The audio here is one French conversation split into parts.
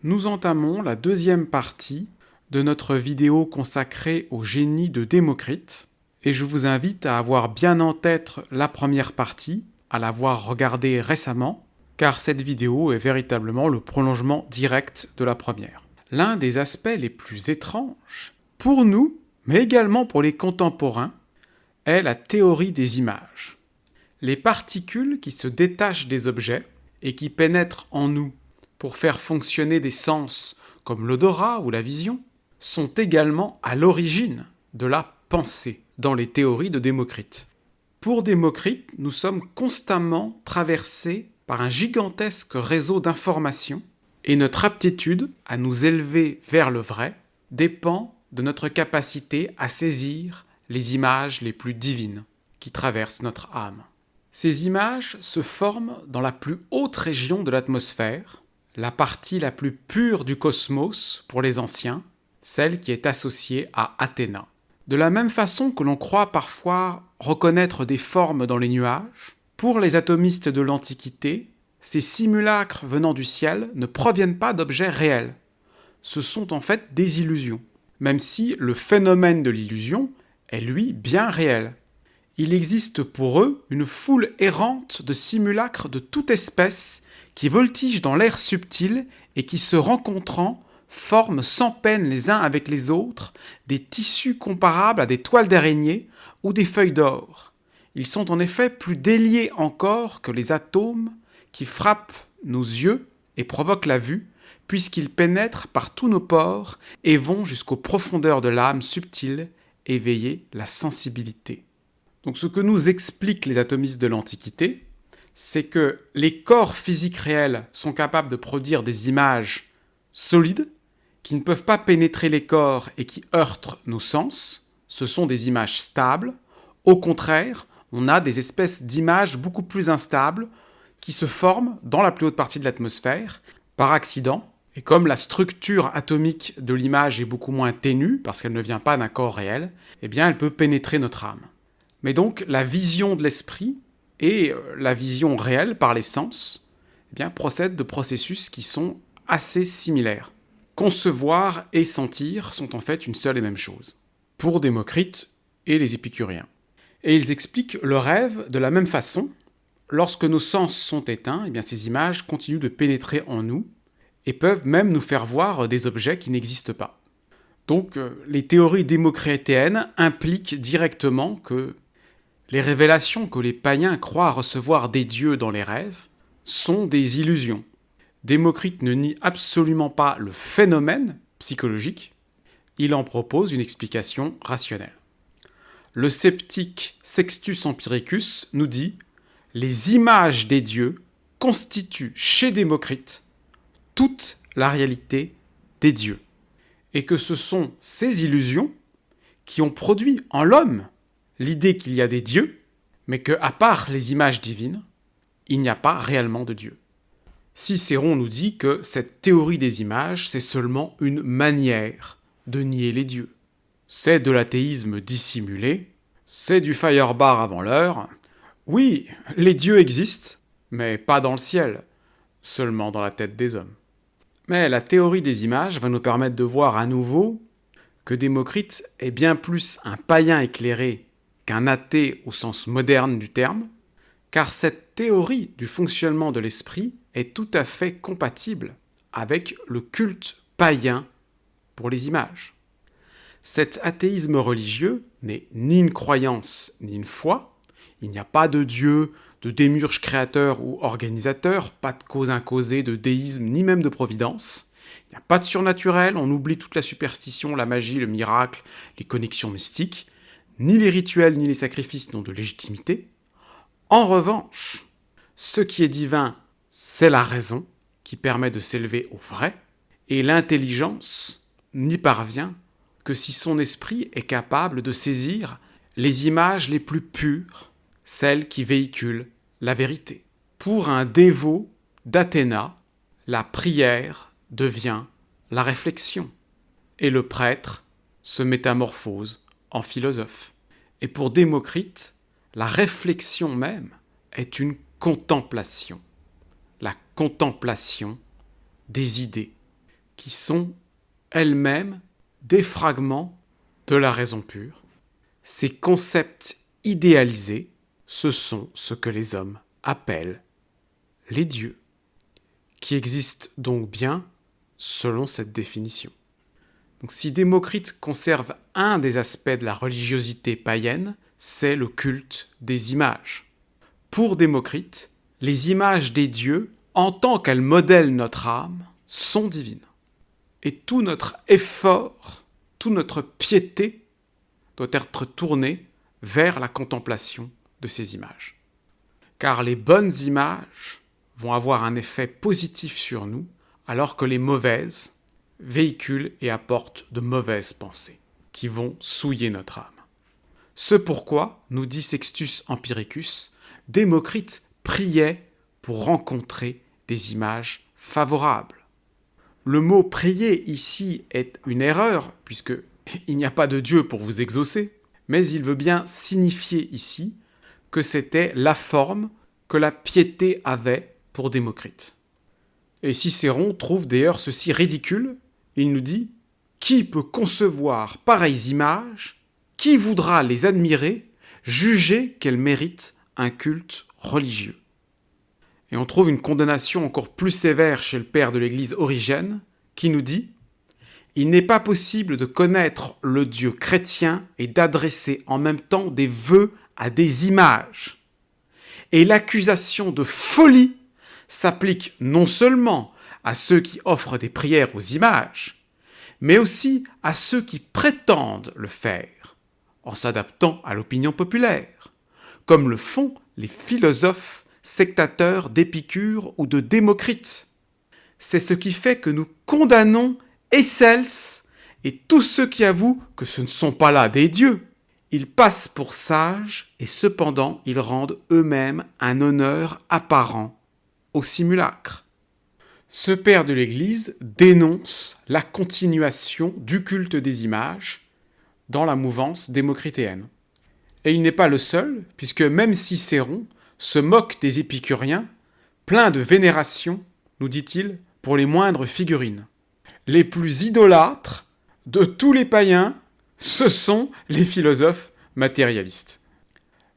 Nous entamons la deuxième partie de notre vidéo consacrée au génie de Démocrite, et je vous invite à avoir bien en tête la première partie, à l'avoir regardée récemment, car cette vidéo est véritablement le prolongement direct de la première. L'un des aspects les plus étranges, pour nous, mais également pour les contemporains, est la théorie des images. Les particules qui se détachent des objets et qui pénètrent en nous pour faire fonctionner des sens comme l'odorat ou la vision, sont également à l'origine de la pensée dans les théories de Démocrite. Pour Démocrite, nous sommes constamment traversés par un gigantesque réseau d'informations et notre aptitude à nous élever vers le vrai dépend de notre capacité à saisir les images les plus divines qui traversent notre âme. Ces images se forment dans la plus haute région de l'atmosphère, la partie la plus pure du cosmos pour les anciens, celle qui est associée à Athéna. De la même façon que l'on croit parfois reconnaître des formes dans les nuages, pour les atomistes de l'Antiquité, ces simulacres venant du ciel ne proviennent pas d'objets réels. Ce sont en fait des illusions, même si le phénomène de l'illusion est lui bien réel. Il existe pour eux une foule errante de simulacres de toute espèce qui voltigent dans l'air subtil et qui, se rencontrant, forment sans peine les uns avec les autres des tissus comparables à des toiles d'araignée ou des feuilles d'or. Ils sont en effet plus déliés encore que les atomes qui frappent nos yeux et provoquent la vue, puisqu'ils pénètrent par tous nos pores et vont jusqu'aux profondeurs de l'âme subtile, éveiller la sensibilité. Donc ce que nous expliquent les atomistes de l'Antiquité, c'est que les corps physiques réels sont capables de produire des images solides, qui ne peuvent pas pénétrer les corps et qui heurtent nos sens. Ce sont des images stables. Au contraire, on a des espèces d'images beaucoup plus instables qui se forment dans la plus haute partie de l'atmosphère par accident. Et comme la structure atomique de l'image est beaucoup moins ténue, parce qu'elle ne vient pas d'un corps réel, eh bien elle peut pénétrer notre âme. Mais donc la vision de l'esprit et la vision réelle par les sens eh bien, procèdent de processus qui sont assez similaires. Concevoir et sentir sont en fait une seule et même chose, pour Démocrite et les épicuriens. Et ils expliquent le rêve de la même façon. Lorsque nos sens sont éteints, eh bien, ces images continuent de pénétrer en nous et peuvent même nous faire voir des objets qui n'existent pas. Donc les théories démocritéennes impliquent directement que les révélations que les païens croient recevoir des dieux dans les rêves sont des illusions. Démocrite ne nie absolument pas le phénomène psychologique, il en propose une explication rationnelle. Le sceptique Sextus Empiricus nous dit « Les images des dieux constituent chez Démocrite toute la réalité des dieux, et que ce sont ces illusions qui ont produit en l'homme l'idée qu'il y a des dieux, mais qu'à part les images divines, il n'y a pas réellement de Dieu. » Cicéron nous dit que cette théorie des images, c'est seulement une manière de nier les dieux. C'est de l'athéisme dissimulé, c'est du firebar avant l'heure. Oui, les dieux existent, mais pas dans le ciel, seulement dans la tête des hommes. Mais la théorie des images va nous permettre de voir à nouveau que Démocrite est bien plus un païen éclairé qu'un athée au sens moderne du terme, car cette théorie du fonctionnement de l'esprit est tout à fait compatible avec le culte païen pour les images. Cet athéisme religieux n'est ni une croyance ni une foi, il n'y a pas de Dieu, de démiurge créateur ou organisateur, pas de cause imcausée, de déisme, ni même de providence. Il n'y a pas de surnaturel, on oublie toute la superstition, la magie, le miracle, les connexions mystiques. Ni les rituels ni les sacrifices n'ont de légitimité. En revanche, ce qui est divin, c'est la raison qui permet de s'élever au vrai, et l'intelligence n'y parvient que si son esprit est capable de saisir les images les plus pures, celles qui véhiculent la vérité. Pour un dévot d'Athéna, la prière devient la réflexion, et le prêtre se métamorphose en philosophe. Et pour Démocrite, la réflexion même est une contemplation. La contemplation des idées. qui sont elles-mêmes des fragments de la raison pure. Ces concepts idéalisés, ce sont ce que les hommes appellent les dieux, qui existent donc bien selon cette définition. Donc, si Démocrite conserve un des aspects de la religiosité païenne, c'est le culte des images. Pour Démocrite, les images des dieux, en tant qu'elles modèlent notre âme, sont divines. Et tout notre effort, toute notre piété doit être tourné vers la contemplation de ces images. Car les bonnes images vont avoir un effet positif sur nous, alors que les mauvaises véhiculent et apportent de mauvaises pensées, qui vont souiller notre âme. Ce pourquoi, nous dit Sextus Empiricus, Démocrite priait pour rencontrer des images favorables. Le mot « prier » ici est une erreur, puisqu'il n'y a pas de Dieu pour vous exaucer, mais il veut bien signifier ici que c'était la forme que la piété avait pour Démocrite. Et Cicéron trouve d'ailleurs ceci ridicule. Il nous dit « Qui peut concevoir pareilles images ? Qui voudra les admirer, juger qu'elles méritent un culte religieux ?» Et on trouve une condamnation encore plus sévère chez le père de l'Église Origène, qui nous dit « Il n'est pas possible de connaître le Dieu chrétien et d'adresser en même temps des vœux à des images. Et l'accusation de folie s'applique non seulement à ceux qui offrent des prières aux images, mais aussi à ceux qui prétendent le faire, en s'adaptant à l'opinion populaire, comme le font les philosophes sectateurs d'Épicure ou de Démocrite. C'est ce qui fait que nous condamnons Essels et tous ceux qui avouent que ce ne sont pas là des dieux. Ils passent pour sages et cependant ils rendent eux-mêmes un honneur apparent au simulacre. » Ce père de l'Église dénonce la continuation du culte des images dans la mouvance démocritéenne. Et il n'est pas le seul, puisque même Cicéron se moque des épicuriens, plein de vénération, nous dit-il, pour les moindres figurines. Les plus idolâtres de tous les païens, ce sont les philosophes matérialistes.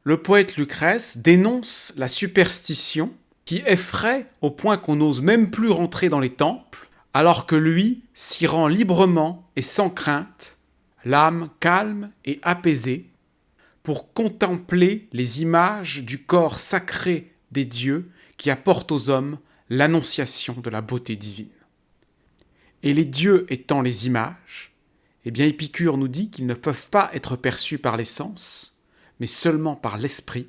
Le poète Lucrèce dénonce la superstition qui effraie au point qu'on n'ose même plus rentrer dans les temples, alors que lui s'y rend librement et sans crainte, l'âme calme et apaisée, pour contempler les images du corps sacré des dieux qui apportent aux hommes l'annonciation de la beauté divine. Et les dieux étant les images, eh bien Épicure nous dit qu'ils ne peuvent pas être perçus par les sens, mais seulement par l'esprit.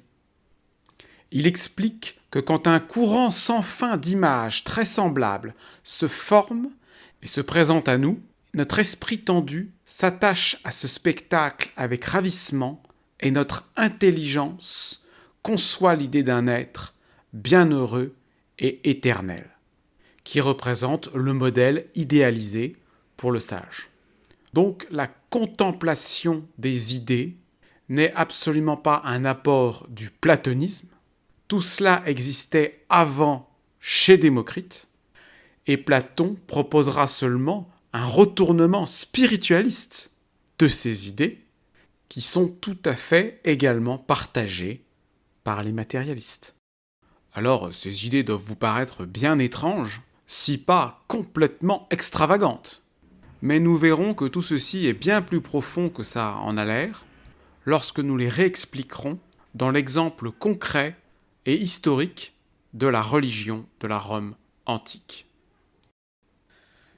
Il explique que quand un courant sans fin d'images très semblables se forme et se présente à nous, notre esprit tendu s'attache à ce spectacle avec ravissement et notre intelligence conçoit l'idée d'un être bienheureux et éternel, qui représente le modèle idéalisé pour le sage. Donc la contemplation des idées n'est absolument pas un apport du platonisme. Tout cela existait avant chez Démocrite, et Platon proposera seulement un retournement spiritualiste de ces idées qui sont tout à fait également partagées par les matérialistes. Alors, ces idées doivent vous paraître bien étranges, si pas complètement extravagantes. Mais nous verrons que tout ceci est bien plus profond que ça en a l'air, lorsque nous les réexpliquerons dans l'exemple concret et historique de la religion de la Rome antique.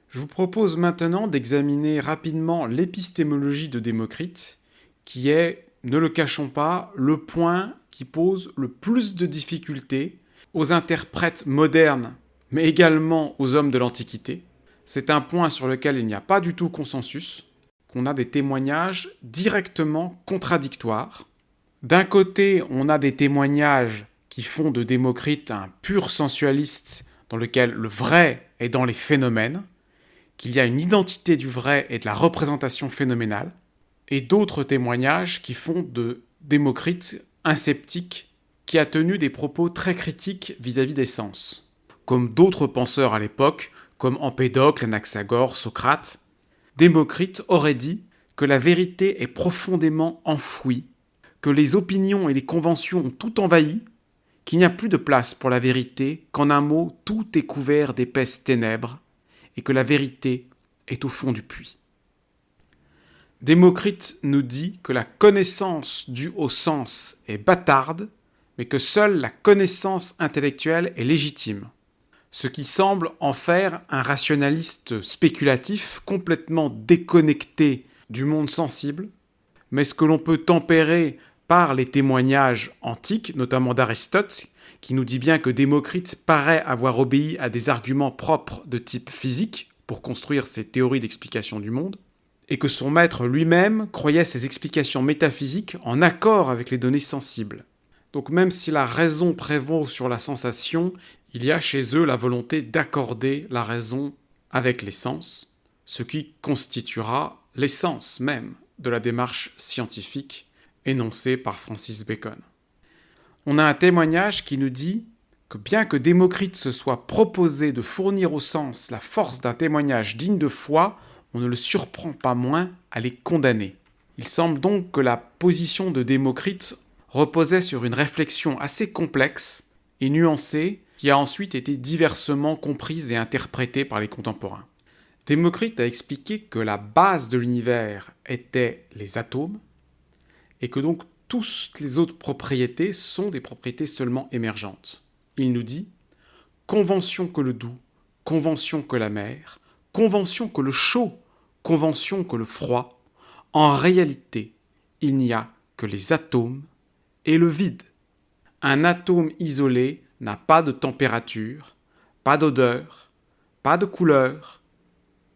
Je vous propose maintenant d'examiner rapidement l'épistémologie de Démocrite, qui est, ne le cachons pas, le point qui pose le plus de difficultés aux interprètes modernes, mais également aux hommes de l'Antiquité. C'est un point sur lequel il n'y a pas du tout consensus, qu'on a des témoignages directement contradictoires. D'un côté, on a des témoignages qui font de Démocrite un pur sensualiste dans lequel le vrai est dans les phénomènes, qu'il y a une identité du vrai et de la représentation phénoménale, et d'autres témoignages qui font de Démocrite un sceptique qui a tenu des propos très critiques vis-à-vis des sens, comme d'autres penseurs à l'époque, comme Empédocle, Anaxagore, Socrate, Démocrite aurait dit que la vérité est profondément enfouie, que les opinions et les conventions ont tout envahi, qu'il n'y a plus de place pour la vérité, qu'en un mot, tout est couvert d'épaisses ténèbres, et que la vérité est au fond du puits. Démocrite nous dit que la connaissance due au sens est bâtarde, mais que seule la connaissance intellectuelle est légitime, ce qui semble en faire un rationaliste spéculatif complètement déconnecté du monde sensible, mais ce que l'on peut tempérer par les témoignages antiques, notamment d'Aristote, qui nous dit bien que Démocrite paraît avoir obéi à des arguments propres de type physique pour construire ses théories d'explication du monde, et que son maître lui-même croyait ces explications métaphysiques en accord avec les données sensibles. Donc même si la raison prévaut sur la sensation, il y a chez eux la volonté d'accorder la raison avec les sens, ce qui constituera l'essence même de la démarche scientifique énoncée par Francis Bacon. On a un témoignage qui nous dit que bien que Démocrite se soit proposé de fournir aux sens la force d'un témoignage digne de foi, on ne le surprend pas moins à les condamner. Il semble donc que la position de Démocrite reposait sur une réflexion assez complexe et nuancée qui a ensuite été diversement comprise et interprétée par les contemporains. Démocrite a expliqué que la base de l'univers était les atomes et que donc toutes les autres propriétés sont des propriétés seulement émergentes. Il nous dit « Convention que le doux, convention que la mer, convention que le chaud, convention que le froid, en réalité, il n'y a que les atomes et le vide. Un atome isolé n'a pas de température, pas d'odeur, pas de couleur.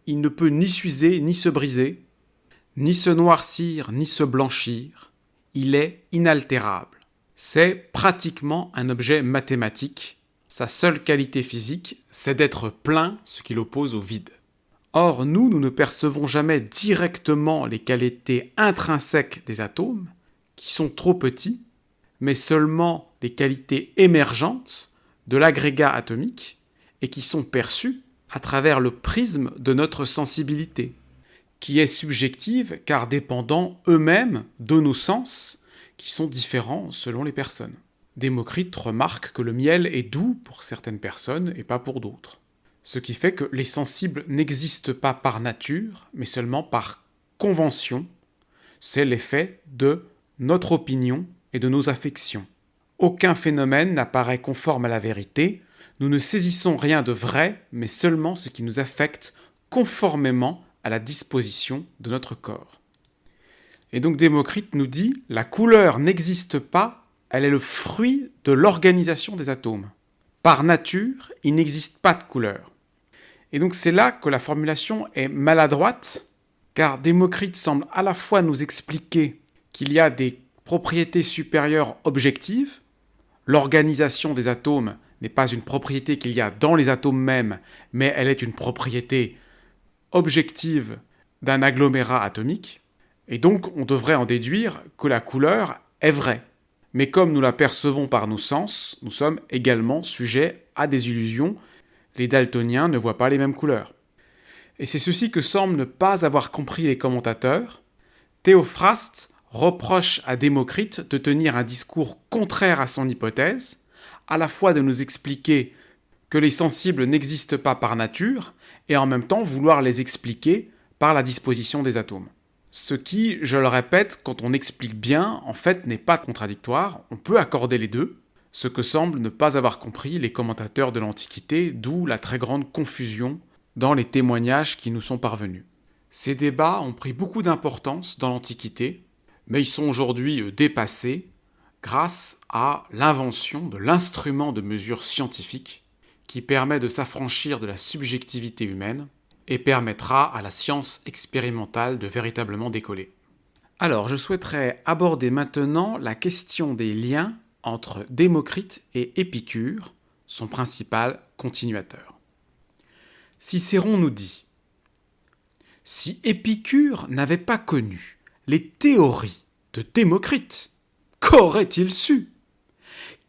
Il ne peut ni s'user ni se briser, ni se noircir ni se blanchir. Il est inaltérable. C'est pratiquement un objet mathématique. Sa seule qualité physique, c'est d'être plein, ce qui l'oppose au vide. Or, nous ne percevons jamais directement les qualités intrinsèques des atomes, qui sont trop petits, mais seulement les qualités émergentes de l'agrégat atomique et qui sont perçues à travers le prisme de notre sensibilité, qui est subjective car dépendant eux-mêmes de nos sens, qui sont différents selon les personnes. Démocrite remarque que le miel est doux pour certaines personnes et pas pour d'autres. Ce qui fait que les sensibles n'existent pas par nature, mais seulement par convention. C'est l'effet de notre opinion et de nos affections. Aucun phénomène n'apparaît conforme à la vérité. Nous ne saisissons rien de vrai, mais seulement ce qui nous affecte conformément à la disposition de notre corps. Et donc Démocrite nous dit « La couleur n'existe pas, elle est le fruit de l'organisation des atomes. Par nature, il n'existe pas de couleur. » Et donc c'est là que la formulation est maladroite, car Démocrite semble à la fois nous expliquer qu'il y a des propriétés supérieures objectives, l'organisation des atomes n'est pas une propriété qu'il y a dans les atomes mêmes, mais elle est une propriété objective d'un agglomérat atomique, et donc on devrait en déduire que la couleur est vraie. Mais comme nous la percevons par nos sens, nous sommes également sujets à des illusions. Les daltoniens ne voient pas les mêmes couleurs. Et c'est ceci que semblent ne pas avoir compris les commentateurs. Théophraste reproche à Démocrite de tenir un discours contraire à son hypothèse, à la fois de nous expliquer que les sensibles n'existent pas par nature, et en même temps vouloir les expliquer par la disposition des atomes. Ce qui, je le répète, quand on explique bien, en fait n'est pas contradictoire, on peut accorder les deux, ce que semblent ne pas avoir compris les commentateurs de l'Antiquité, d'où la très grande confusion dans les témoignages qui nous sont parvenus. Ces débats ont pris beaucoup d'importance dans l'Antiquité, mais ils sont aujourd'hui dépassés grâce à l'invention de l'instrument de mesure scientifique qui permet de s'affranchir de la subjectivité humaine et permettra à la science expérimentale de véritablement décoller. Alors, je souhaiterais aborder maintenant la question des liens entre Démocrite et Épicure, son principal continuateur. Cicéron nous dit « Si Épicure n'avait pas connu les théories de Démocrite, qu'aurait-il su ?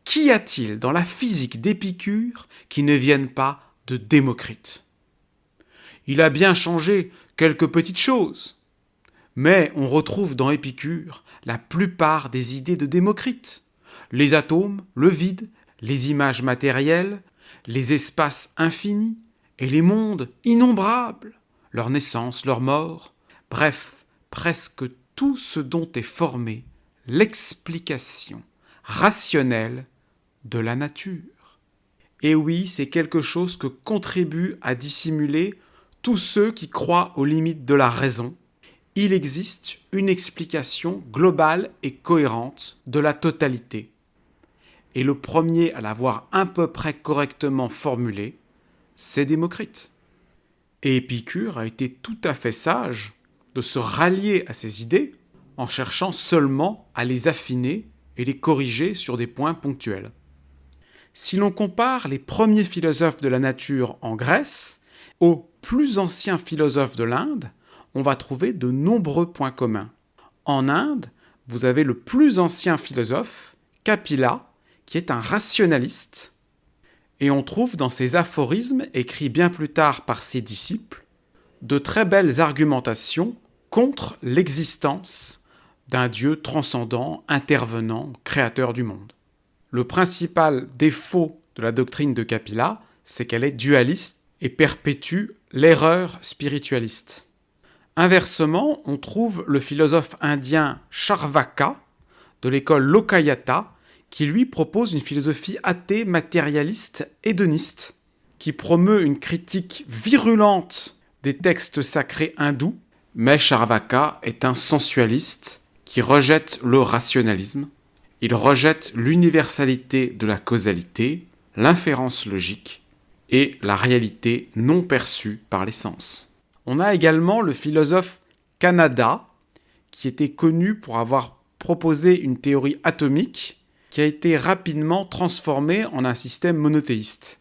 Qu'y a-t-il dans la physique d'Épicure qui ne vienne pas de Démocrite ? Il a bien changé quelques petites choses. Mais on retrouve dans Épicure la plupart des idées de Démocrite. Les atomes, le vide, les images matérielles, les espaces infinis et les mondes innombrables, leur naissance, leur mort, bref, presque tout ce dont est formée l'explication rationnelle de la nature. Et oui, c'est quelque chose que contribue à dissimuler tous ceux qui croient aux limites de la raison. Il existe une explication globale et cohérente de la totalité. Et le premier à l'avoir à peu près correctement formulée, c'est Démocrite. Et Épicure a été tout à fait sage de se rallier à ces idées en cherchant seulement à les affiner et les corriger sur des points ponctuels. Si l'on compare les premiers philosophes de la nature en Grèce aux plus anciens philosophes de l'Inde, on va trouver de nombreux points communs. En Inde, vous avez le plus ancien philosophe, Kapila, qui est un rationaliste, et on trouve dans ses aphorismes, écrits bien plus tard par ses disciples, de très belles argumentations contre l'existence d'un Dieu transcendant, intervenant, créateur du monde. Le principal défaut de la doctrine de Kapila, c'est qu'elle est dualiste et perpétue l'erreur spiritualiste. Inversement, on trouve le philosophe indien Charvaka, de l'école Lokayata, qui lui propose une philosophie athée, matérialiste, hédoniste, qui promeut une critique virulente des textes sacrés hindous, mais Charvaka est un sensualiste qui rejette le rationalisme. Il rejette l'universalité de la causalité, l'inférence logique et la réalité non perçue par les sens. On a également le philosophe Kanada, qui était connu pour avoir proposé une théorie atomique qui a été rapidement transformée en un système monothéiste.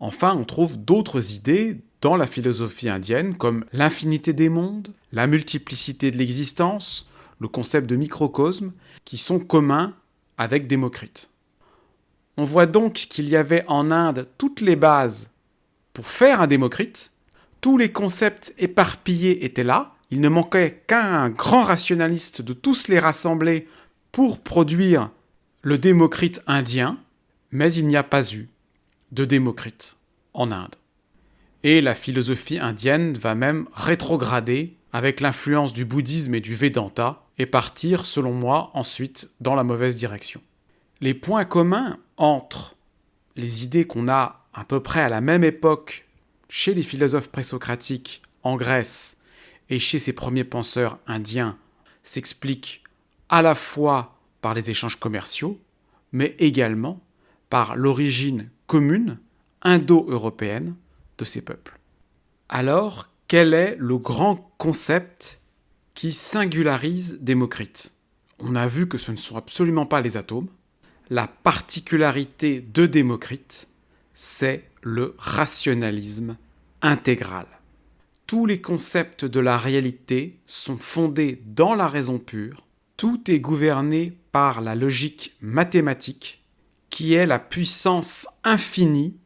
Enfin, on trouve d'autres idées dans la philosophie indienne, comme l'infinité des mondes, la multiplicité de l'existence, le concept de microcosme, qui sont communs avec Démocrite. On voit donc qu'il y avait en Inde toutes les bases pour faire un Démocrite. Tous les concepts éparpillés étaient là. Il ne manquait qu'un grand rationaliste de tous les rassembler pour produire le Démocrite indien, mais il n'y a pas eu de Démocrite en Inde. Et la philosophie indienne va même rétrograder avec l'influence du bouddhisme et du Vedanta et partir, selon moi, ensuite dans la mauvaise direction. Les points communs entre les idées qu'on a à peu près à la même époque chez les philosophes présocratiques en Grèce et chez ces premiers penseurs indiens s'expliquent à la fois par les échanges commerciaux, mais également par l'origine commune indo-européenne de ces peuples. Alors, quel est le grand concept qui singularise Démocrite ? On a vu que ce ne sont absolument pas les atomes. La particularité de Démocrite, c'est le rationalisme intégral. Tous les concepts de la réalité sont fondés dans la raison pure. Tout est gouverné par la logique mathématique, qui est la puissance infinie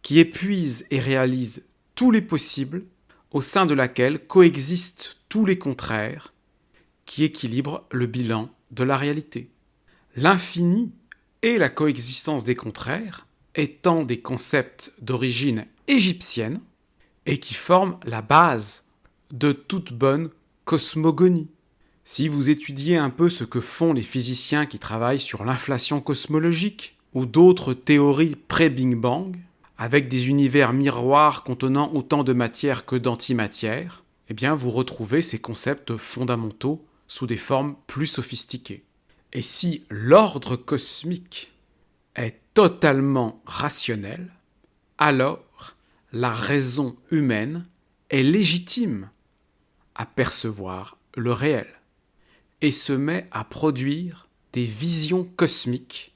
qui épuise et réalise tous les possibles, au sein de laquelle coexistent tous les contraires, qui équilibrent le bilan de la réalité. L'infini et la coexistence des contraires étant des concepts d'origine égyptienne et qui forment la base de toute bonne cosmogonie. Si vous étudiez un peu ce que font les physiciens qui travaillent sur l'inflation cosmologique ou d'autres théories pré-Big Bang, avec des univers miroirs contenant autant de matière que d'antimatière, eh bien vous retrouvez ces concepts fondamentaux sous des formes plus sophistiquées. Et si l'ordre cosmique est totalement rationnel, alors la raison humaine est légitime à percevoir le réel et se met à produire des visions cosmiques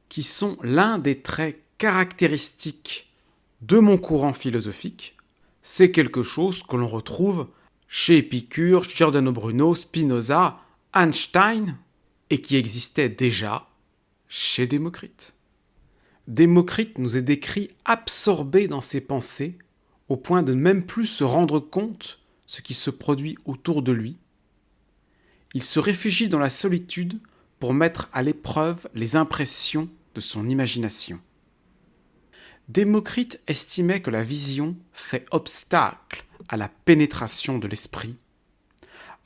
qui sont l'un des traits caractéristiques de mon courant philosophique. C'est quelque chose que l'on retrouve chez Épicure, Giordano Bruno, Spinoza, Einstein, et qui existait déjà chez Démocrite. Démocrite nous est décrit absorbé dans ses pensées au point de ne même plus se rendre compte ce qui se produit autour de lui. Il se réfugie dans la solitude pour mettre à l'épreuve les impressions de son imagination. Démocrite estimait que la vision fait obstacle à la pénétration de l'esprit,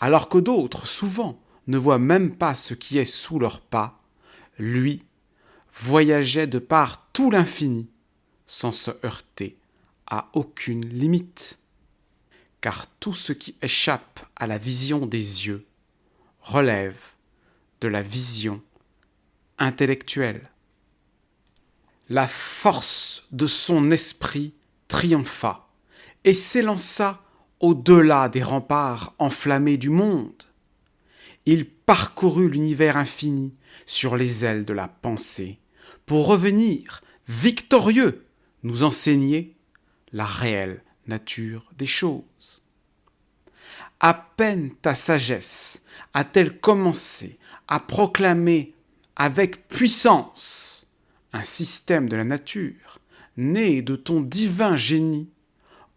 alors que d'autres, souvent, ne voient même pas ce qui est sous leurs pas. Lui voyageait de par tout l'infini, sans se heurter à aucune limite. Car tout ce qui échappe à la vision des yeux relève de la vision intellectuelle. La force de son esprit triompha et s'élança au-delà des remparts enflammés du monde. Il parcourut l'univers infini sur les ailes de la pensée pour revenir, victorieux, nous enseigner la réelle nature des choses. À peine ta sagesse a-t-elle commencé à proclamer avec puissance un système de la nature, né de ton divin génie,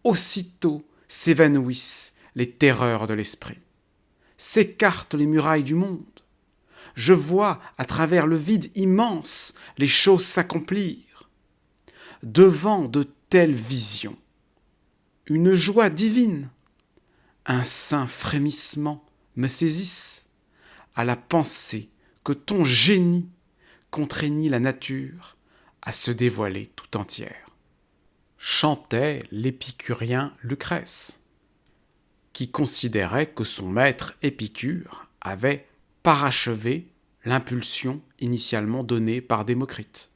aussitôt s'évanouissent les terreurs de l'esprit, s'écartent les murailles du monde. Je vois à travers le vide immense les choses s'accomplir. Devant de telles visions, une joie divine, un saint frémissement me saisisse à la pensée que ton génie contraignit la nature à se dévoiler tout entière. Chantait l'épicurien Lucrèce, qui considérait que son maître Épicure avait parachevé l'impulsion initialement donnée par Démocrite.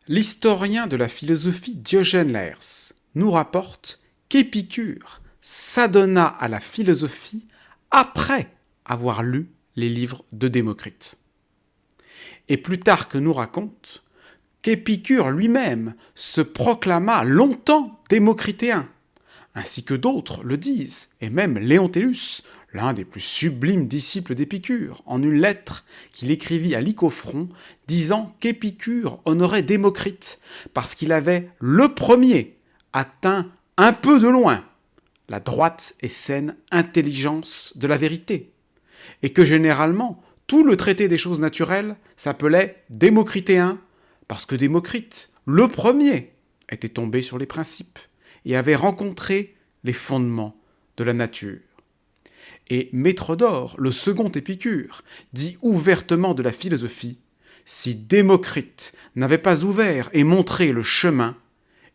L'historien de la philosophie Diogène Laërce nous rapporte qu'Épicure s'adonna à la philosophie après avoir lu les livres de Démocrite. Et Plutarque nous raconte qu'Épicure lui-même se proclama longtemps démocritéen, ainsi que d'autres le disent, et même Léontellus, l'un des plus sublimes disciples d'Épicure, en une lettre qu'il écrivit à Lycophron, disant qu'Épicure honorait Démocrite parce qu'il avait le premier atteint un peu de loin la droite et saine intelligence de la vérité, et que généralement tout le traité des choses naturelles s'appelait démocritéen, parce que Démocrite, le premier, était tombé sur les principes et avait rencontré les fondements de la nature. Et Métrodore, le second Épicure, dit ouvertement de la philosophie: si Démocrite n'avait pas ouvert et montré le chemin,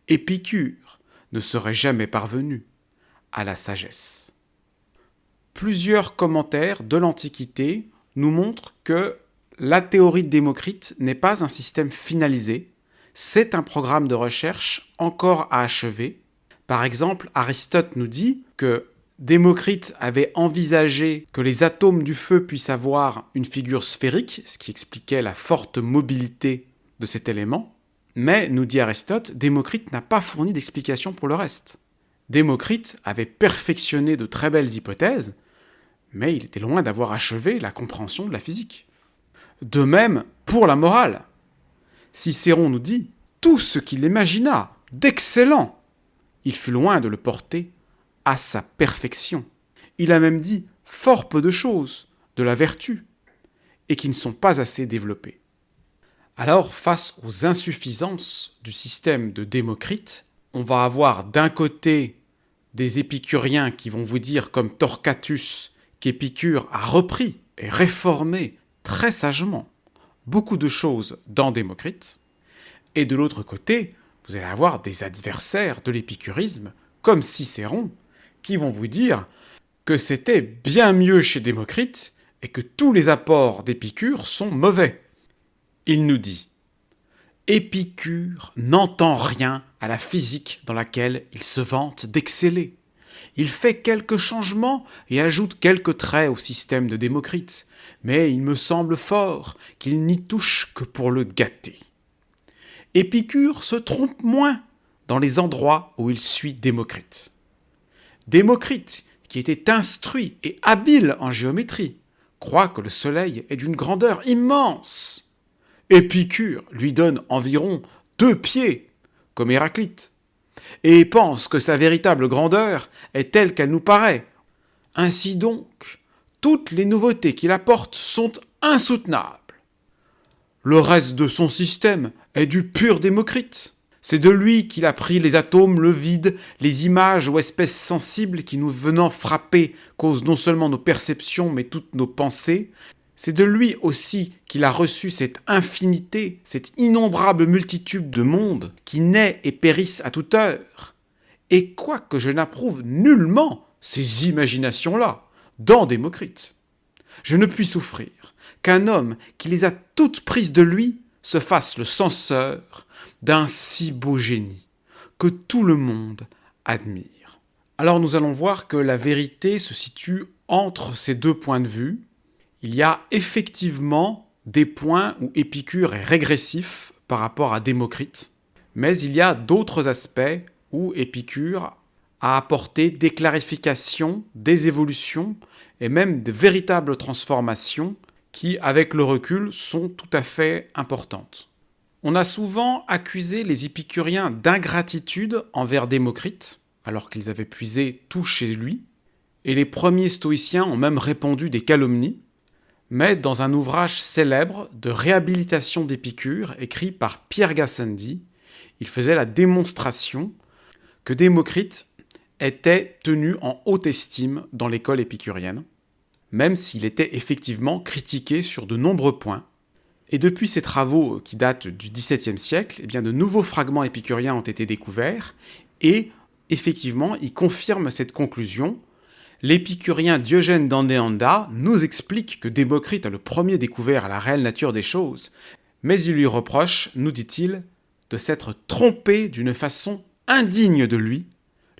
Épicure ne serait jamais parvenu à la sagesse. Plusieurs commentaires de l'Antiquité nous montrent que la théorie de Démocrite n'est pas un système finalisé, c'est un programme de recherche encore à achever. Par exemple, Aristote nous dit que Démocrite avait envisagé que les atomes du feu puissent avoir une figure sphérique, ce qui expliquait la forte mobilité de cet élément, mais, nous dit Aristote, Démocrite n'a pas fourni d'explication pour le reste. Démocrite avait perfectionné de très belles hypothèses, mais il était loin d'avoir achevé la compréhension de la physique. De même pour la morale. Cicéron nous dit « tout ce qu'il imagina d'excellent, il fut loin de le porter à sa perfection. Il a même dit fort peu de choses de la vertu, et qui ne sont pas assez développées. » Alors, face aux insuffisances du système de Démocrite, on va avoir d'un côté des épicuriens qui vont vous dire, comme Torquatus, qu'Épicure a repris et réformé très sagement beaucoup de choses dans Démocrite, et de l'autre côté, vous allez avoir des adversaires de l'épicurisme, comme Cicéron, qui vont vous dire que c'était bien mieux chez Démocrite et que tous les apports d'Épicure sont mauvais. Il nous dit « Épicure n'entend rien à la physique dans laquelle il se vante d'exceller. Il fait quelques changements et ajoute quelques traits au système de Démocrite, mais il me semble fort qu'il n'y touche que pour le gâter. Épicure se trompe moins dans les endroits où il suit Démocrite. Démocrite, qui était instruit et habile en géométrie, croit que le soleil est d'une grandeur immense. Épicure lui donne environ 2 pieds, comme Héraclite. et pense que sa véritable grandeur est telle qu'elle nous paraît. Ainsi donc, toutes les nouveautés qu'il apporte sont insoutenables. Le reste de son système est du pur Démocrite. C'est de lui qu'il a pris les atomes, le vide, les images ou espèces sensibles qui nous venant frapper causent non seulement nos perceptions mais toutes nos pensées. C'est de lui aussi qu'il a reçu cette infinité, cette innombrable multitude de mondes qui naît et périssent à toute heure. Et quoique je n'approuve nullement ces imaginations-là dans Démocrite, je ne puis souffrir qu'un homme qui les a toutes prises de lui se fasse le censeur d'un si beau génie que tout le monde admire. Alors nous allons voir que la vérité se situe entre ces deux points de vue. Il y a effectivement des points où Épicure est régressif par rapport à Démocrite, mais il y a d'autres aspects où Épicure a apporté des clarifications, des évolutions et même de véritables transformations qui, avec le recul, sont tout à fait importantes. On a souvent accusé les épicuriens d'ingratitude envers Démocrite, alors qu'ils avaient puisé tout chez lui, et les premiers stoïciens ont même répandu des calomnies, mais dans un ouvrage célèbre de réhabilitation d'Épicure, écrit par Pierre Gassendi, il faisait la démonstration que Démocrite était tenu en haute estime dans l'école épicurienne, même s'il était effectivement critiqué sur de nombreux points. Et depuis ces travaux qui datent du XVIIe siècle, eh bien de nouveaux fragments épicuriens ont été découverts, et effectivement, ils confirment cette conclusion. L'épicurien Diogène d'Andéanda nous explique que Démocrite a le premier découvert la réelle nature des choses, mais il lui reproche, nous dit-il, de s'être trompé d'une façon indigne de lui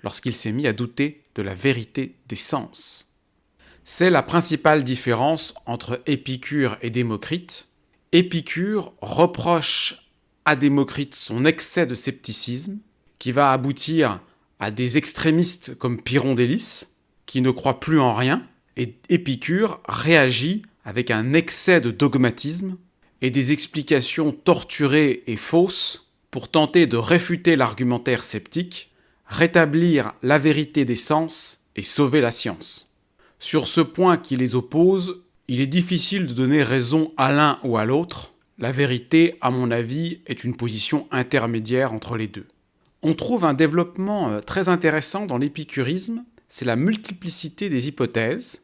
lorsqu'il s'est mis à douter de la vérité des sens. C'est la principale différence entre Épicure et Démocrite. Épicure reproche à Démocrite son excès de scepticisme, qui va aboutir à des extrémistes comme Pyrrhon d'Hélice, qui ne croient plus en rien, et Épicure réagit avec un excès de dogmatisme et des explications torturées et fausses pour tenter de réfuter l'argumentaire sceptique, rétablir la vérité des sens et sauver la science. Sur ce point qui les oppose, il est difficile de donner raison à l'un ou à l'autre. La vérité, à mon avis, est une position intermédiaire entre les deux. On trouve un développement très intéressant dans l'épicurisme, c'est la multiplicité des hypothèses,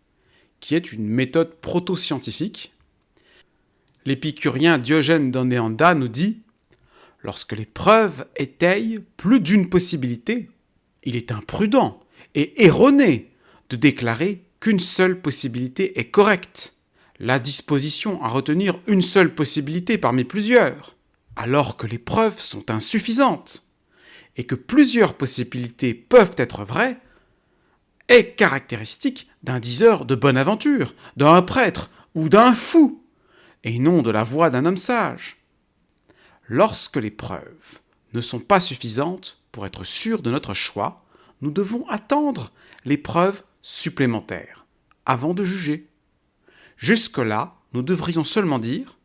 qui est une méthode proto-scientifique. L'épicurien Diogène d'Andéanda nous dit « Lorsque les preuves étayent plus d'une possibilité, il est imprudent et erroné de déclarer qu'une seule possibilité est correcte. La disposition à retenir une seule possibilité parmi plusieurs, alors que les preuves sont insuffisantes, et que plusieurs possibilités peuvent être vraies, est caractéristique d'un diseur de bonne aventure, d'un prêtre ou d'un fou, et non de la voix d'un homme sage. Lorsque les preuves ne sont pas suffisantes pour être sûrs de notre choix, nous devons attendre les preuves supplémentaires avant de juger. Jusque-là, nous devrions seulement dire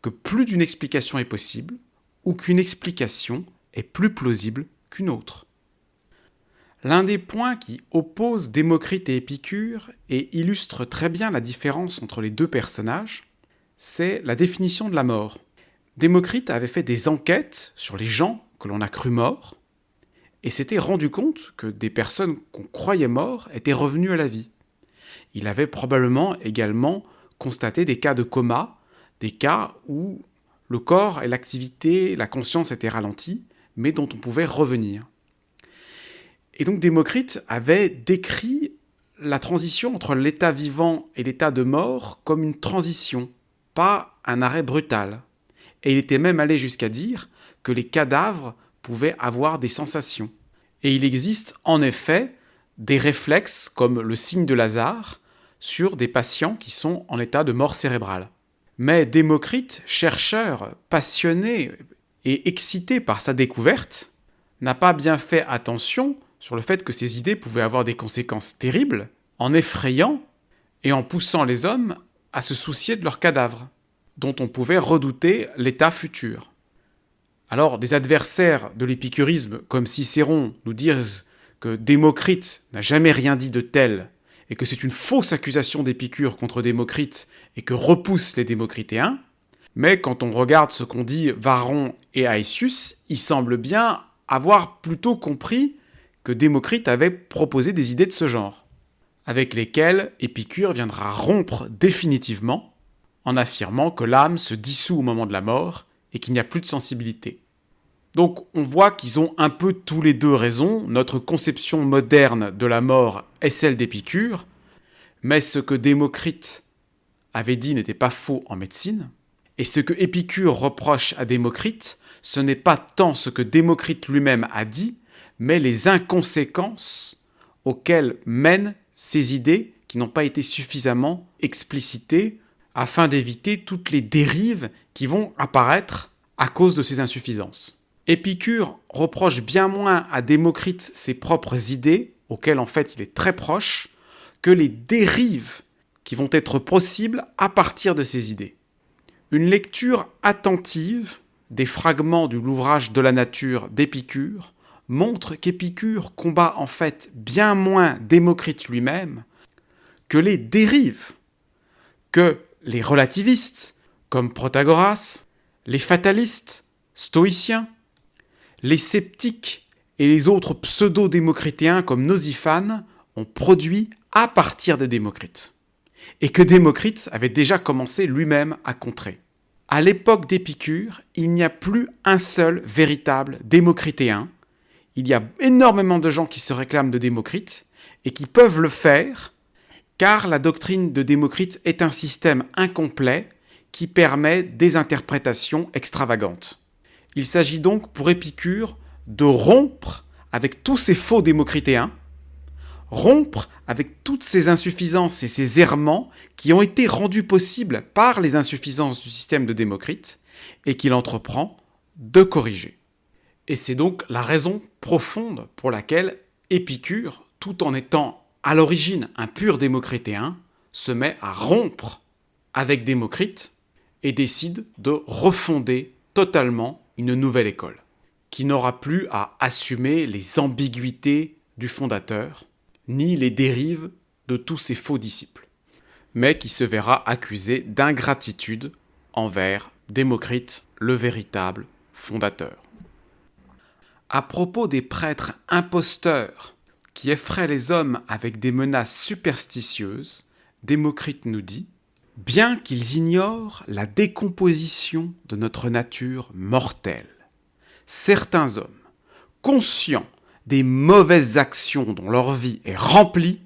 que plus d'une explication est possible ou qu'une explication est plus plausible qu'une autre. L'un des points qui oppose Démocrite et Épicure et illustre très bien la différence entre les deux personnages, c'est la définition de la mort. Démocrite avait fait des enquêtes sur les gens que l'on a cru morts et s'était rendu compte que des personnes qu'on croyait morts étaient revenues à la vie. Il avait probablement également constaté des cas de coma, des cas où le corps et l'activité, la conscience étaient ralentis, mais dont on pouvait revenir. Et donc Démocrite avait décrit la transition entre l'état vivant et l'état de mort comme une transition, pas un arrêt brutal. Et il était même allé jusqu'à dire que les cadavres pouvaient avoir des sensations. Et il existe en effet des réflexes comme le signe de Lazare sur des patients qui sont en état de mort cérébrale. Mais Démocrite, chercheur passionné et excité par sa découverte, n'a pas bien fait attention sur le fait que ces idées pouvaient avoir des conséquences terribles en effrayant et en poussant les hommes à se soucier de leurs cadavres, dont on pouvait redouter l'état futur. Alors, des adversaires de l'épicurisme comme Cicéron nous disent que Démocrite n'a jamais rien dit de tel et que c'est une fausse accusation d'Épicure contre Démocrite et que repoussent les démocritéens. Mais quand on regarde ce qu'ont dit Varron et Aëtius, il semble bien avoir plutôt compris que Démocrite avait proposé des idées de ce genre, avec lesquelles Épicure viendra rompre définitivement en affirmant que l'âme se dissout au moment de la mort et qu'il n'y a plus de sensibilité. Donc on voit qu'ils ont un peu tous les deux raison, notre conception moderne de la mort est celle d'Épicure, mais ce que Démocrite avait dit n'était pas faux en médecine, et ce que Épicure reproche à Démocrite, ce n'est pas tant ce que Démocrite lui-même a dit, mais les inconséquences auxquelles mènent ces idées qui n'ont pas été suffisamment explicitées afin d'éviter toutes les dérives qui vont apparaître à cause de ces insuffisances. Épicure reproche bien moins à Démocrite ses propres idées, auxquelles en fait il est très proche, que les dérives qui vont être possibles à partir de ces idées. Une lecture attentive des fragments de l'ouvrage de la nature d'Épicure montre qu'Épicure combat en fait bien moins Démocrite lui-même que les dérives que les relativistes, comme Protagoras, les fatalistes, stoïciens, les sceptiques et les autres pseudo-démocritéens comme Nausifane ont produit à partir de Démocrite, et que Démocrite avait déjà commencé lui-même à contrer. À l'époque d'Épicure, il n'y a plus un seul véritable démocritéen. Il y a énormément de gens qui se réclament de Démocrite et qui peuvent le faire car la doctrine de Démocrite est un système incomplet qui permet des interprétations extravagantes. Il s'agit donc pour Épicure de rompre avec tous ces faux démocritéens, rompre avec toutes ces insuffisances et ces errements qui ont été rendus possibles par les insuffisances du système de Démocrite et qu'il entreprend de corriger. Et c'est donc la raison profonde pour laquelle Épicure, tout en étant à l'origine un pur démocritéen, se met à rompre avec Démocrite et décide de refonder totalement une nouvelle école, qui n'aura plus à assumer les ambiguïtés du fondateur, ni les dérives de tous ses faux disciples, mais qui se verra accusé d'ingratitude envers Démocrite, le véritable fondateur. À propos des prêtres imposteurs qui effraient les hommes avec des menaces superstitieuses, Démocrite nous dit « Bien qu'ils ignorent la décomposition de notre nature mortelle, certains hommes, conscients des mauvaises actions dont leur vie est remplie,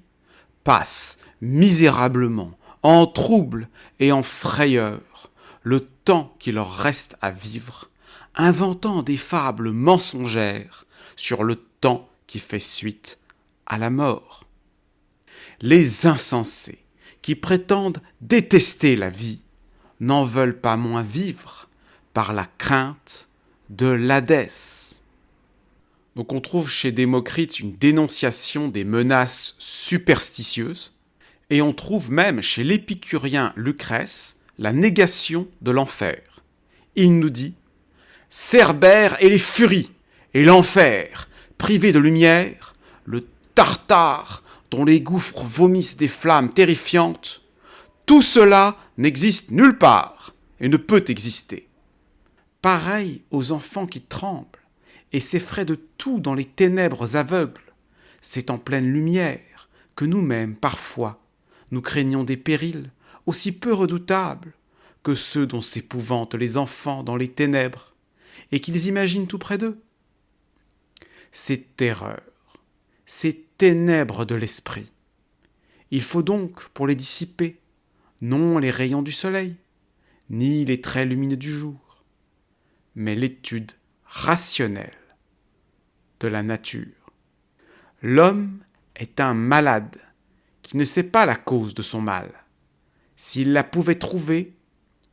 passent misérablement, en trouble et en frayeur, le temps qui leur reste à vivre, inventant des fables mensongères sur le temps qui fait suite à la mort. Les insensés, qui prétendent détester la vie, n'en veulent pas moins vivre par la crainte de l'Hadès. » Donc on trouve chez Démocrite une dénonciation des menaces superstitieuses, et on trouve même chez l'épicurien Lucrèce la négation de l'enfer. Il nous dit « Cerbère et les furies, et l'enfer, privé de lumière, le Tartare, dont les gouffres vomissent des flammes terrifiantes, tout cela n'existe nulle part et ne peut exister. Pareil aux enfants qui tremblent et s'effraient de tout dans les ténèbres aveugles, c'est en pleine lumière que nous-mêmes, parfois, nous craignons des périls aussi peu redoutables que ceux dont s'épouvantent les enfants dans les ténèbres et qu'ils imaginent tout près d'eux. Ces terreurs, ces ténèbres de l'esprit, il faut donc, pour les dissiper, non les rayons du soleil, ni les traits lumineux du jour, mais l'étude rationnelle de la nature. L'homme est un malade qui ne sait pas la cause de son mal. S'il la pouvait trouver,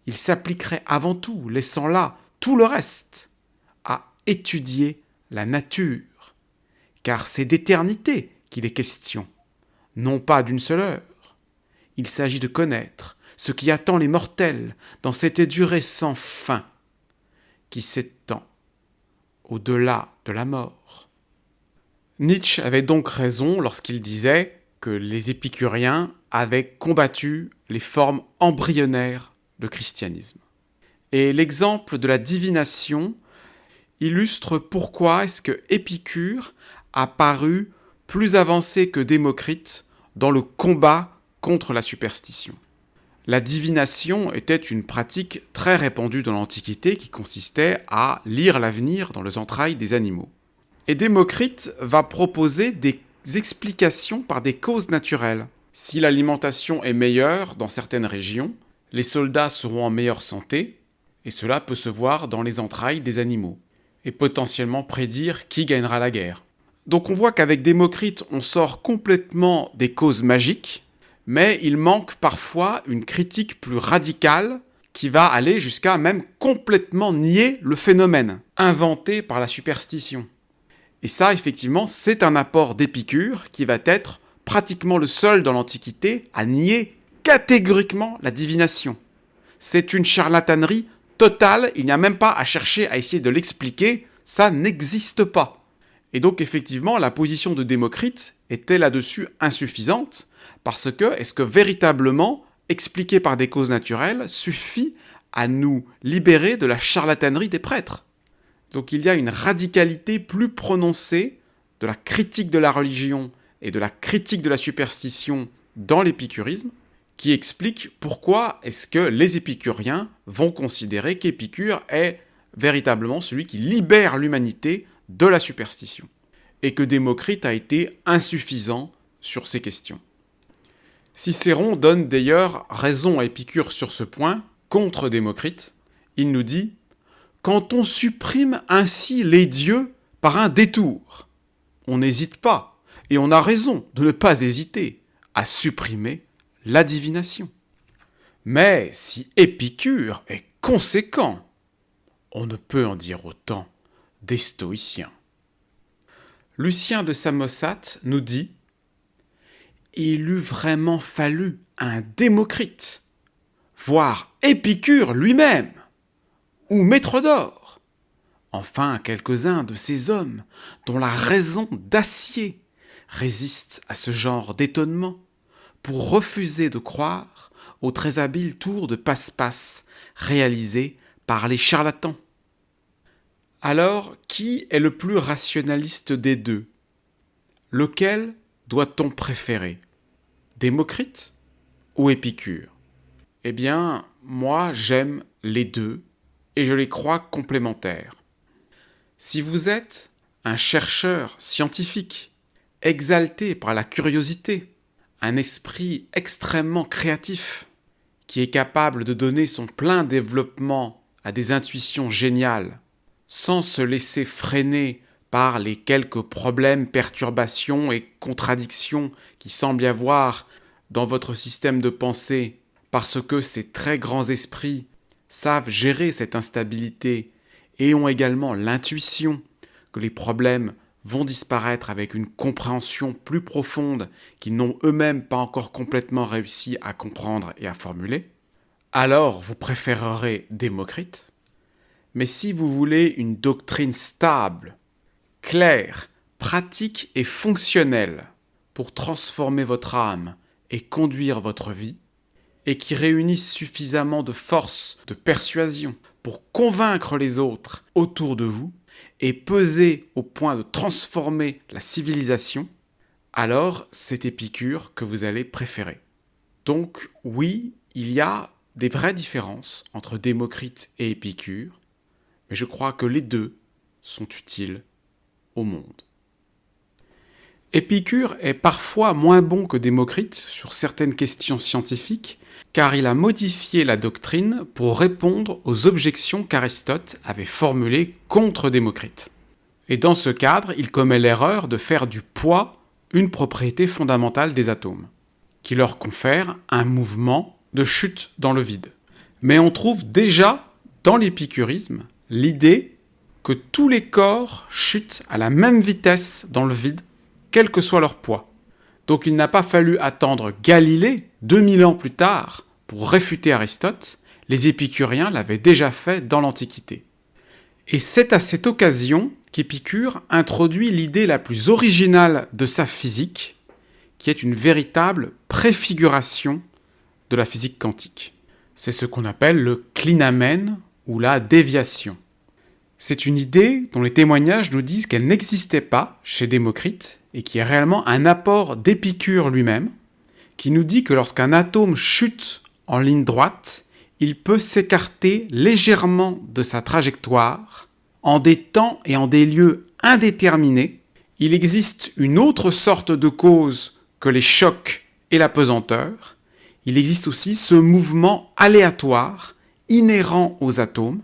il s'appliquerait avant tout, laissant là tout le reste, à étudier la nature, car c'est d'éternité qu'il est question, non pas d'une seule heure. Il s'agit de connaître ce qui attend les mortels dans cette durée sans fin, qui s'étend au-delà de la mort. Nietzsche avait donc raison lorsqu'il disait que les épicuriens avaient combattu les formes embryonnaires de christianisme. Et l'exemple de la divination illustre pourquoi est-ce que Épicure a paru plus avancé que Démocrite dans le combat contre la superstition. La divination était une pratique très répandue dans l'Antiquité qui consistait à lire l'avenir dans les entrailles des animaux. Et Démocrite va proposer des explications par des causes naturelles. Si l'alimentation est meilleure dans certaines régions, les soldats seront en meilleure santé, et cela peut se voir dans les entrailles des animaux, et potentiellement prédire qui gagnera la guerre. Donc on voit qu'avec Démocrite, on sort complètement des causes magiques, mais il manque parfois une critique plus radicale qui va aller jusqu'à même complètement nier le phénomène, inventé par la superstition. Et ça, effectivement, c'est un apport d'Épicure qui va être pratiquement le seul dans l'Antiquité à nier catégoriquement la divination. C'est une charlatanerie totale, il n'y a même pas à chercher à essayer de l'expliquer, ça n'existe pas. Et donc effectivement, la position de Démocrite était là-dessus insuffisante, parce que est-ce que véritablement, expliquer par des causes naturelles, suffit à nous libérer de la charlatanerie des prêtres ? Donc il y a une radicalité plus prononcée de la critique de la religion et de la critique de la superstition dans l'épicurisme, qui explique pourquoi est-ce que les épicuriens vont considérer qu'Épicure est véritablement celui qui libère l'humanité de la superstition, et que Démocrite a été insuffisant sur ces questions. Cicéron donne d'ailleurs raison à Épicure sur ce point, contre Démocrite. Il nous dit « Quand on supprime ainsi les dieux par un détour, on n'hésite pas, et on a raison de ne pas hésiter à supprimer la divination. Mais si Épicure est conséquent, on ne peut en dire autant des stoïciens. » Lucien de Samosate nous dit « Il eût vraiment fallu un Démocrite, voire Épicure lui-même, ou Métrodore, enfin quelques-uns de ces hommes dont la raison d'acier résiste à ce genre d'étonnement, pour refuser de croire au très habile tour de passe-passe réalisé par les charlatans. » Alors, qui est le plus rationaliste des deux ? Lequel doit-on préférer ? Démocrite ou Épicure ? Eh bien, moi j'aime les deux et je les crois complémentaires. Si vous êtes un chercheur scientifique, exalté par la curiosité, un esprit extrêmement créatif, qui est capable de donner son plein développement à des intuitions géniales, sans se laisser freiner par les quelques problèmes, perturbations et contradictions qui semblent y avoir dans votre système de pensée, parce que ces très grands esprits savent gérer cette instabilité et ont également l'intuition que les problèmes vont disparaître avec une compréhension plus profonde qu'ils n'ont eux-mêmes pas encore complètement réussi à comprendre et à formuler, alors vous préférerez Démocrite. Mais si vous voulez une doctrine stable, claire, pratique et fonctionnelle pour transformer votre âme et conduire votre vie, et qui réunisse suffisamment de force de persuasion pour convaincre les autres autour de vous et peser au point de transformer la civilisation, alors c'est Épicure que vous allez préférer. Donc oui, il y a des vraies différences entre Démocrite et Épicure, mais je crois que les deux sont utiles au monde. Épicure est parfois moins bon que Démocrite sur certaines questions scientifiques, car il a modifié la doctrine pour répondre aux objections qu'Aristote avait formulées contre Démocrite. Et dans ce cadre, il commet l'erreur de faire du poids une propriété fondamentale des atomes, qui leur confère un mouvement de chute dans le vide. Mais on trouve déjà dans l'épicurisme l'idée que tous les corps chutent à la même vitesse dans le vide, quel que soit leur poids. Donc il n'a pas fallu attendre Galilée, 2000 ans plus tard, pour réfuter Aristote. Les épicuriens l'avaient déjà fait dans l'Antiquité. Et c'est à cette occasion qu'Épicure introduit l'idée la plus originale de sa physique, qui est une véritable préfiguration de la physique quantique. C'est ce qu'on appelle le clinamen ou la déviation. C'est une idée dont les témoignages nous disent qu'elle n'existait pas chez Démocrite et qui est réellement un apport d'Épicure lui-même, qui nous dit que lorsqu'un atome chute en ligne droite, il peut s'écarter légèrement de sa trajectoire en des temps et en des lieux indéterminés. Il existe une autre sorte de cause que les chocs et la pesanteur. Il existe aussi ce mouvement aléatoire inhérent aux atomes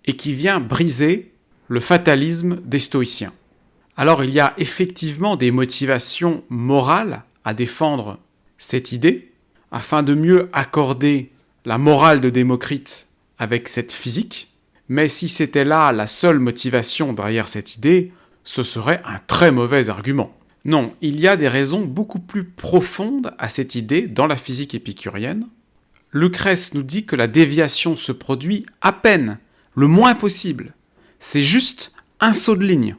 et qui vient briser le fatalisme des stoïciens. Alors il y a effectivement des motivations morales à défendre cette idée, afin de mieux accorder la morale de Démocrite avec cette physique, mais si c'était là la seule motivation derrière cette idée, ce serait un très mauvais argument. Non, il y a des raisons beaucoup plus profondes à cette idée dans la physique épicurienne. Lucrèce nous dit que la déviation se produit à peine, le moins possible. C'est juste un saut de ligne.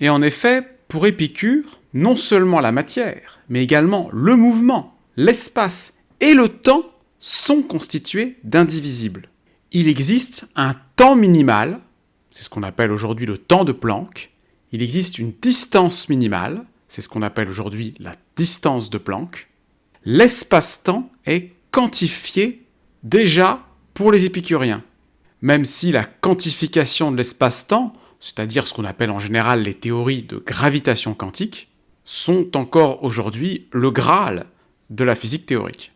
Et en effet, pour Épicure, non seulement la matière, mais également le mouvement, l'espace et le temps sont constitués d'indivisibles. Il existe un temps minimal, c'est ce qu'on appelle aujourd'hui le temps de Planck. Il existe une distance minimale, c'est ce qu'on appelle aujourd'hui la distance de Planck. L'espace-temps est quantifié déjà pour les épicuriens. Même si la quantification de l'espace-temps, c'est-à-dire ce qu'on appelle en général les théories de gravitation quantique, sont encore aujourd'hui le Graal de la physique théorique.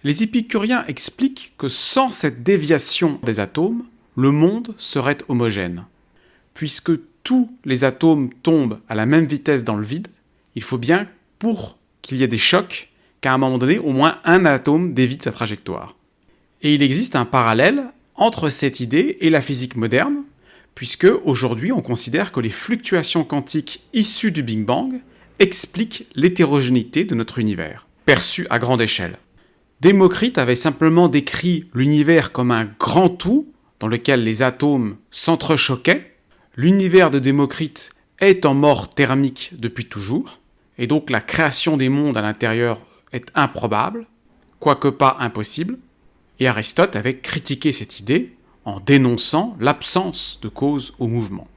Les épicuriens expliquent que sans cette déviation des atomes, le monde serait homogène. Puisque tous les atomes tombent à la même vitesse dans le vide, il faut bien, pour qu'il y ait des chocs, qu'à un moment donné, au moins un atome dévie de sa trajectoire. Et il existe un parallèle entre cette idée et la physique moderne, puisque aujourd'hui on considère que les fluctuations quantiques issues du Big Bang expliquent l'hétérogénéité de notre univers, perçue à grande échelle. Démocrite avait simplement décrit l'univers comme un grand tout dans lequel les atomes s'entrechoquaient. L'univers de Démocrite est en mort thermique depuis toujours, et donc la création des mondes à l'intérieur est improbable, quoique pas impossible. Et Aristote avait critiqué cette idée en dénonçant l'absence de cause au mouvement.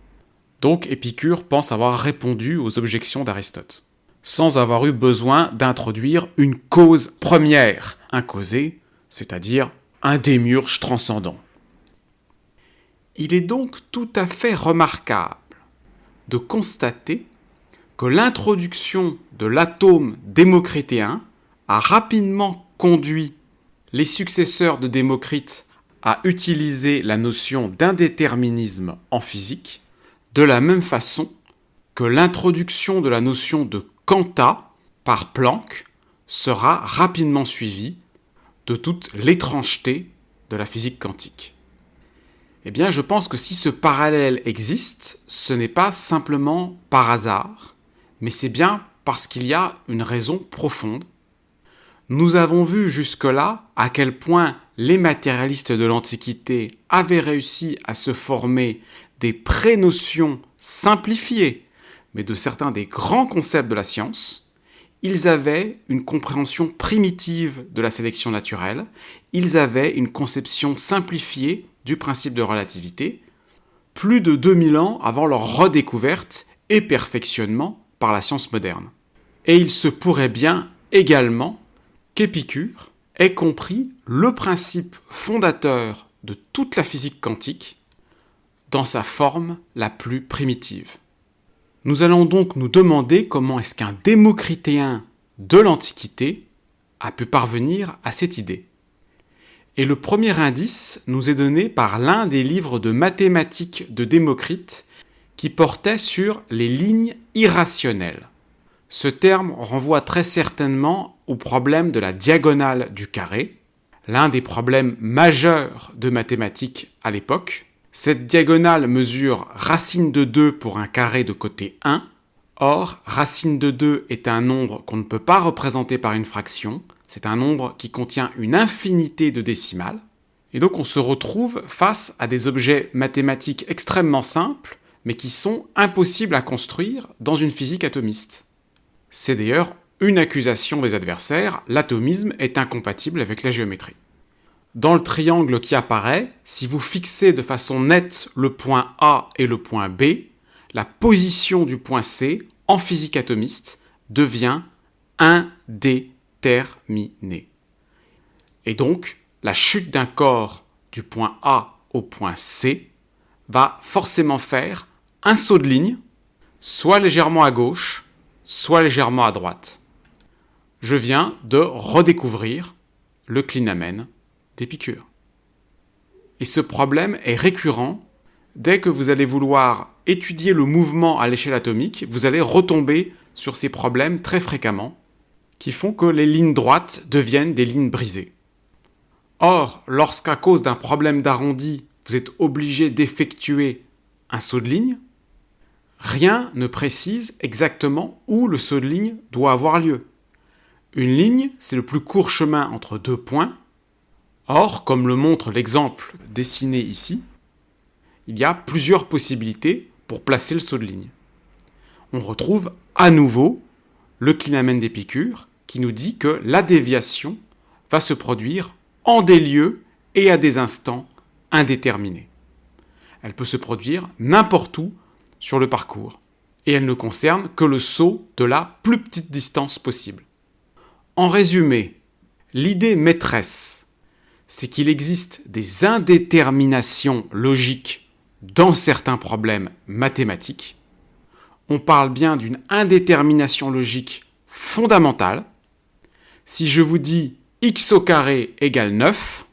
Donc Épicure pense avoir répondu aux objections d'Aristote, sans avoir eu besoin d'introduire une cause première, un causé, c'est-à-dire un démiurge transcendant. Il est donc tout à fait remarquable de constater que l'introduction de l'atome démocritéen a rapidement conduit les successeurs de Démocrite à utiliser la notion d'indéterminisme en physique, de la même façon que l'introduction de la notion de quanta par Planck sera rapidement suivie de toute l'étrangeté de la physique quantique. Eh bien, je pense que si ce parallèle existe, ce n'est pas simplement par hasard, mais c'est bien parce qu'il y a une raison profonde. Nous avons vu jusque-là à quel point les matérialistes de l'Antiquité avaient réussi à se former des prénotions simplifiées, mais de certains des grands concepts de la science. Ils avaient une compréhension primitive de la sélection naturelle, ils avaient une conception simplifiée du principe de relativité, plus de 2000 ans avant leur redécouverte et perfectionnement par la science moderne. Et il se pourrait bien également qu'Épicure ait compris le principe fondateur de toute la physique quantique dans sa forme la plus primitive. Nous allons donc nous demander comment est-ce qu'un démocritéen de l'Antiquité a pu parvenir à cette idée. Et le premier indice nous est donné par l'un des livres de mathématiques de Démocrite qui portait sur les lignes irrationnelles. Ce terme renvoie très certainement au problème de la diagonale du carré, l'un des problèmes majeurs de mathématiques à l'époque. Cette diagonale mesure racine de 2 pour un carré de côté 1. Or, racine de 2 est un nombre qu'on ne peut pas représenter par une fraction. C'est un nombre qui contient une infinité de décimales. Et donc on se retrouve face à des objets mathématiques extrêmement simples, mais qui sont impossibles à construire dans une physique atomiste. C'est d'ailleurs une accusation des adversaires, l'atomisme est incompatible avec la géométrie. Dans le triangle qui apparaît, si vous fixez de façon nette le point A et le point B, la position du point C, en physique atomiste, devient indéterminée. Et donc, la chute d'un corps du point A au point C va forcément faire un saut de ligne, soit légèrement à gauche, soit légèrement à droite. Je viens de redécouvrir le clinamen d'Épicure. Et ce problème est récurrent. Dès que vous allez vouloir étudier le mouvement à l'échelle atomique, vous allez retomber sur ces problèmes très fréquemment, qui font que les lignes droites deviennent des lignes brisées. Or, lorsqu'à cause d'un problème d'arrondi, vous êtes obligé d'effectuer un saut de ligne, rien ne précise exactement où le saut de ligne doit avoir lieu. Une ligne, c'est le plus court chemin entre deux points. Or, comme le montre l'exemple dessiné ici, il y a plusieurs possibilités pour placer le saut de ligne. On retrouve à nouveau le clinamen d'Épicure qui nous dit que la déviation va se produire en des lieux et à des instants indéterminés. Elle peut se produire n'importe où sur le parcours et elle ne concerne que le saut de la plus petite distance possible. En résumé, l'idée maîtresse, c'est qu'il existe des indéterminations logiques dans certains problèmes mathématiques. On parle bien d'une indétermination logique fondamentale. Si je vous dis x au carré égale 9,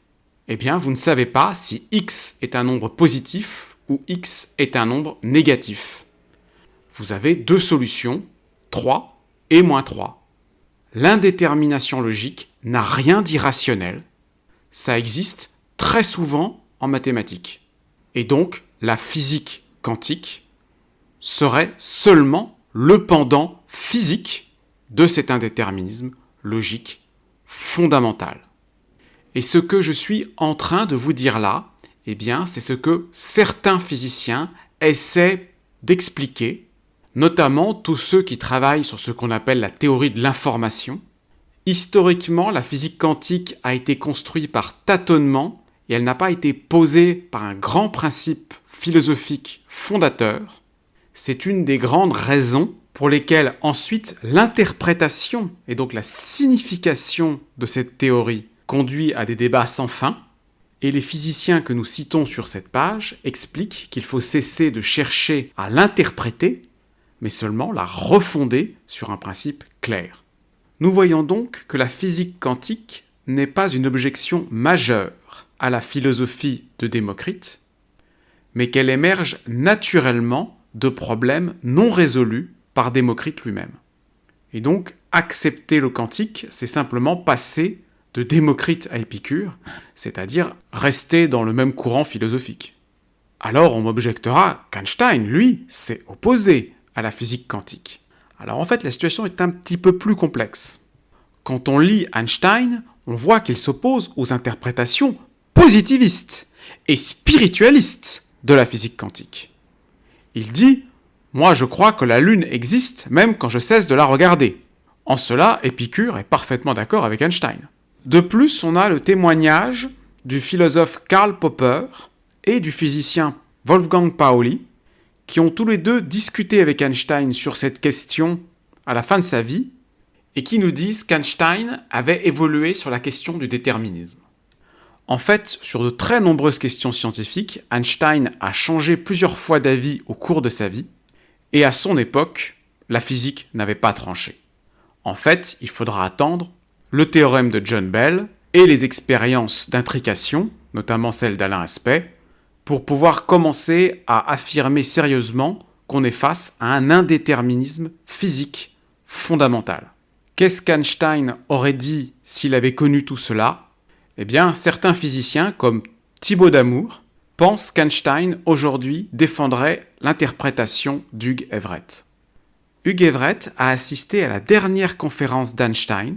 eh bien vous ne savez pas si x est un nombre positif ou x est un nombre négatif. Vous avez deux solutions, 3 et moins 3. L'indétermination logique n'a rien d'irrationnel. Ça existe très souvent en mathématiques. Et donc, la physique quantique serait seulement le pendant physique de cet indéterminisme logique fondamental. Et ce que je suis en train de vous dire là, eh bien, c'est ce que certains physiciens essaient d'expliquer, notamment tous ceux qui travaillent sur ce qu'on appelle la théorie de l'information. Historiquement, la physique quantique a été construite par tâtonnement et elle n'a pas été posée par un grand principe philosophique fondateur. C'est une des grandes raisons pour lesquelles ensuite l'interprétation et donc la signification de cette théorie conduit à des débats sans fin. Et les physiciens que nous citons sur cette page expliquent qu'il faut cesser de chercher à l'interpréter, mais seulement la refonder sur un principe clair. Nous voyons donc que la physique quantique n'est pas une objection majeure à la philosophie de Démocrite, mais qu'elle émerge naturellement de problèmes non résolus par Démocrite lui-même. Et donc, accepter le quantique, c'est simplement passer de Démocrite à Épicure, c'est-à-dire rester dans le même courant philosophique. Alors on m'objectera qu'Einstein, lui, s'est opposé à la physique quantique. Alors en fait, la situation est un petit peu plus complexe. Quand on lit Einstein, on voit qu'il s'oppose aux interprétations positivistes et spiritualistes de la physique quantique. Il dit « Moi je crois que la Lune existe même quand je cesse de la regarder ». En cela, Épicure est parfaitement d'accord avec Einstein. De plus, on a le témoignage du philosophe Karl Popper et du physicien Wolfgang Pauli, qui ont tous les deux discuté avec Einstein sur cette question à la fin de sa vie, et qui nous disent qu'Einstein avait évolué sur la question du déterminisme. En fait, sur de très nombreuses questions scientifiques, Einstein a changé plusieurs fois d'avis au cours de sa vie, et à son époque, la physique n'avait pas tranché. En fait, il faudra attendre le théorème de John Bell et les expériences d'intrication, notamment celle d'Alain Aspect, pour pouvoir commencer à affirmer sérieusement qu'on est face à un indéterminisme physique fondamental. Qu'est-ce qu'Einstein aurait dit s'il avait connu tout cela ? Eh bien, certains physiciens, comme Thibaut Damour, pensent qu'Einstein, aujourd'hui, défendrait l'interprétation d'Hugh Everett. Hugh Everett a assisté à la dernière conférence d'Einstein,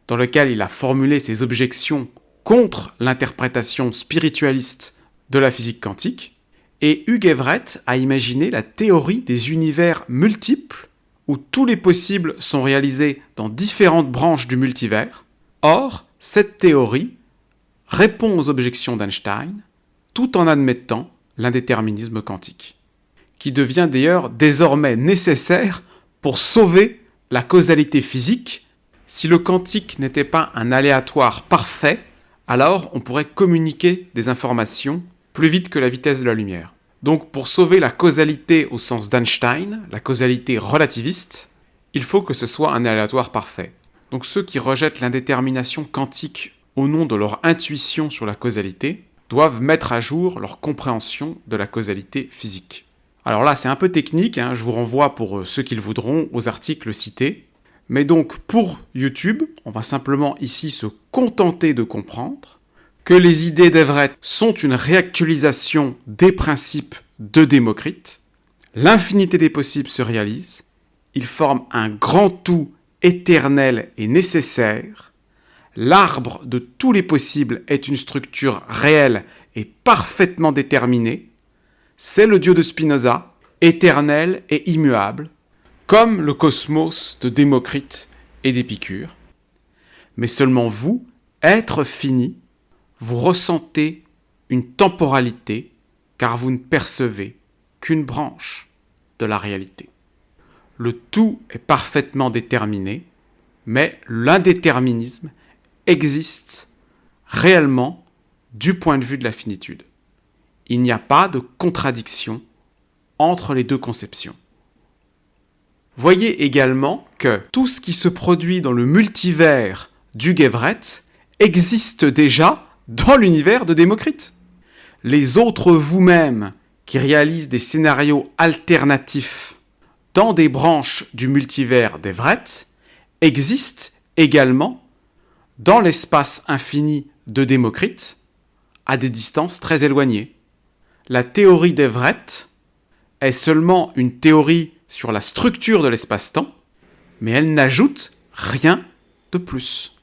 dans laquelle il a formulé ses objections contre l'interprétation spiritualiste de la physique quantique, et Hugh Everett a imaginé la théorie des univers multiples où tous les possibles sont réalisés dans différentes branches du multivers. Or, cette théorie répond aux objections d'Einstein tout en admettant l'indéterminisme quantique, qui devient d'ailleurs désormais nécessaire pour sauver la causalité physique. Si le quantique n'était pas un aléatoire parfait, alors on pourrait communiquer des informations plus vite que la vitesse de la lumière. Donc pour sauver la causalité au sens d'Einstein, la causalité relativiste, il faut que ce soit un aléatoire parfait. Donc ceux qui rejettent l'indétermination quantique au nom de leur intuition sur la causalité doivent mettre à jour leur compréhension de la causalité physique. Alors là, c'est un peu technique, je vous renvoie pour ceux qui le voudront aux articles cités. Mais donc pour YouTube, on va simplement ici se contenter de comprendre que les idées d'Everett sont une réactualisation des principes de Démocrite. L'infinité des possibles se réalise. Ils forment un grand tout éternel et nécessaire. L'arbre de tous les possibles est une structure réelle et parfaitement déterminée. C'est le Dieu de Spinoza, éternel et immuable, comme le cosmos de Démocrite et d'Épicure. Mais seulement vous, êtres finis, vous ressentez une temporalité, car vous ne percevez qu'une branche de la réalité. Le tout est parfaitement déterminé, mais l'indéterminisme existe réellement du point de vue de la finitude. Il n'y a pas de contradiction entre les deux conceptions. Voyez également que tout ce qui se produit dans le multivers d'Hugh Everett existe déjà dans l'univers de Démocrite. Les autres vous-même qui réalisent des scénarios alternatifs dans des branches du multivers d'Everett existent également dans l'espace infini de Démocrite à des distances très éloignées. La théorie d'Everett est seulement une théorie sur la structure de l'espace-temps, mais elle n'ajoute rien de plus.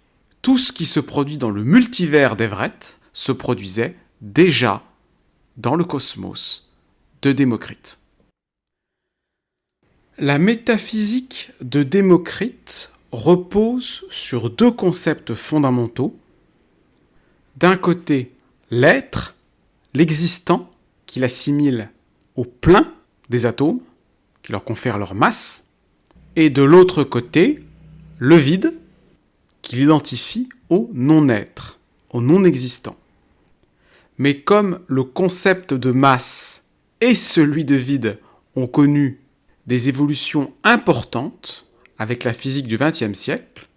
Tout ce qui se produit dans le multivers d'Everett se produisait déjà dans le cosmos de Démocrite. La métaphysique de Démocrite repose sur deux concepts fondamentaux. D'un côté, l'être, l'existant, qu'il assimile au plein des atomes, qui leur confère leur masse, et de l'autre côté, le vide, qu'il identifie au non-être, au non-existant. Mais comme le concept de masse et celui de vide ont connu des évolutions importantes avec la physique du XXe siècle,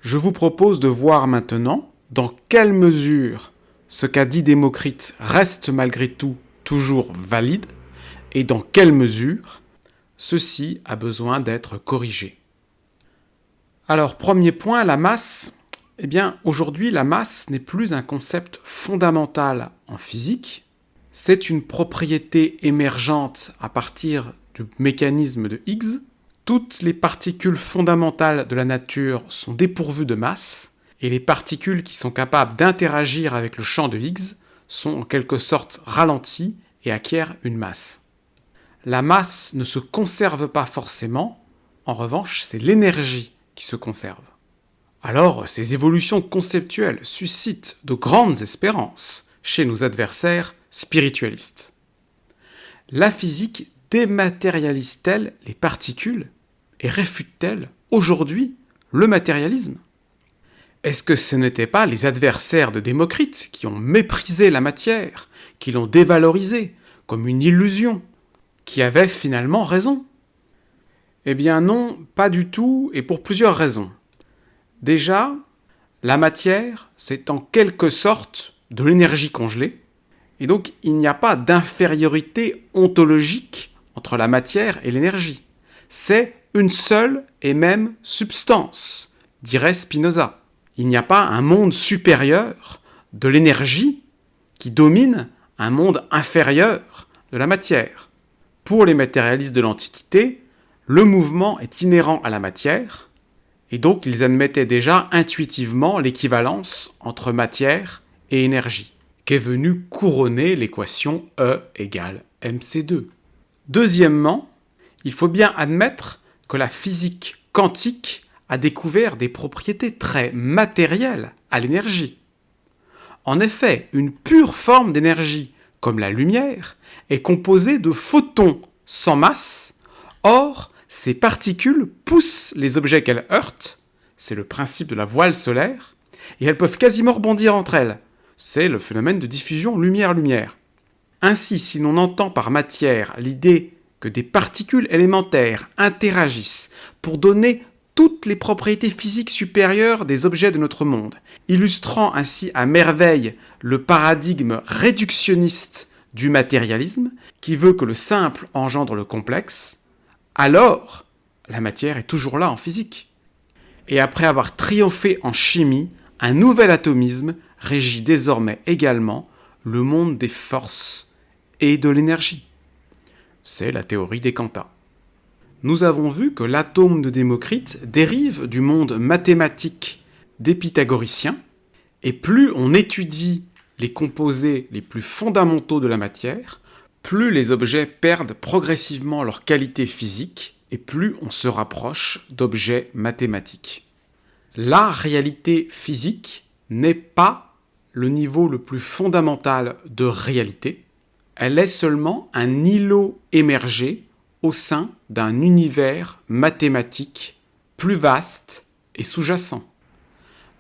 je vous propose de voir maintenant dans quelle mesure ce qu'a dit Démocrite reste malgré tout toujours valide et dans quelle mesure ceci a besoin d'être corrigé. Alors, premier point, la masse. Eh bien, aujourd'hui, la masse n'est plus un concept fondamental en physique. C'est une propriété émergente à partir du mécanisme de Higgs. Toutes les particules fondamentales de la nature sont dépourvues de masse, et les particules qui sont capables d'interagir avec le champ de Higgs sont en quelque sorte ralenties et acquièrent une masse. La masse ne se conserve pas forcément, en revanche, c'est l'énergie qui se conserve. Alors, ces évolutions conceptuelles suscitent de grandes espérances chez nos adversaires spiritualistes. La physique dématérialise-t-elle les particules et réfute-t-elle aujourd'hui le matérialisme ? Est-ce que ce n'étaient pas les adversaires de Démocrite qui ont méprisé la matière, qui l'ont dévalorisée comme une illusion, qui avaient finalement raison ? Eh bien non, pas du tout, et pour plusieurs raisons. Déjà, la matière, c'est en quelque sorte de l'énergie congelée, et donc il n'y a pas d'infériorité ontologique entre la matière et l'énergie. C'est une seule et même substance, dirait Spinoza. Il n'y a pas un monde supérieur de l'énergie qui domine un monde inférieur de la matière. Pour les matérialistes de l'Antiquité, le mouvement est inhérent à la matière, Et donc ils admettaient déjà intuitivement l'équivalence entre matière et énergie, qu'est venue couronner l'équation E égale mc2. Deuxièmement, il faut bien admettre que la physique quantique a découvert des propriétés très matérielles à l'énergie. En effet, une pure forme d'énergie, comme la lumière, est composée de photons sans masse. Or, ces particules poussent les objets qu'elles heurtent, c'est le principe de la voile solaire, et elles peuvent quasiment rebondir entre elles. C'est le phénomène de diffusion lumière-lumière. Ainsi, si l'on entend par matière l'idée que des particules élémentaires interagissent pour donner toutes les propriétés physiques supérieures des objets de notre monde, illustrant ainsi à merveille le paradigme réductionniste du matérialisme, qui veut que le simple engendre le complexe, alors la matière est toujours là en physique. Et après avoir triomphé en chimie, un nouvel atomisme régit désormais également le monde des forces et de l'énergie. C'est la théorie des quanta. Nous avons vu que l'atome de Démocrite dérive du monde mathématique des pythagoriciens, et plus on étudie les composés les plus fondamentaux de la matière, plus les objets perdent progressivement leur qualité physique, et plus on se rapproche d'objets mathématiques. La réalité physique n'est pas le niveau le plus fondamental de réalité, elle est seulement un îlot émergé au sein d'un univers mathématique plus vaste et sous-jacent.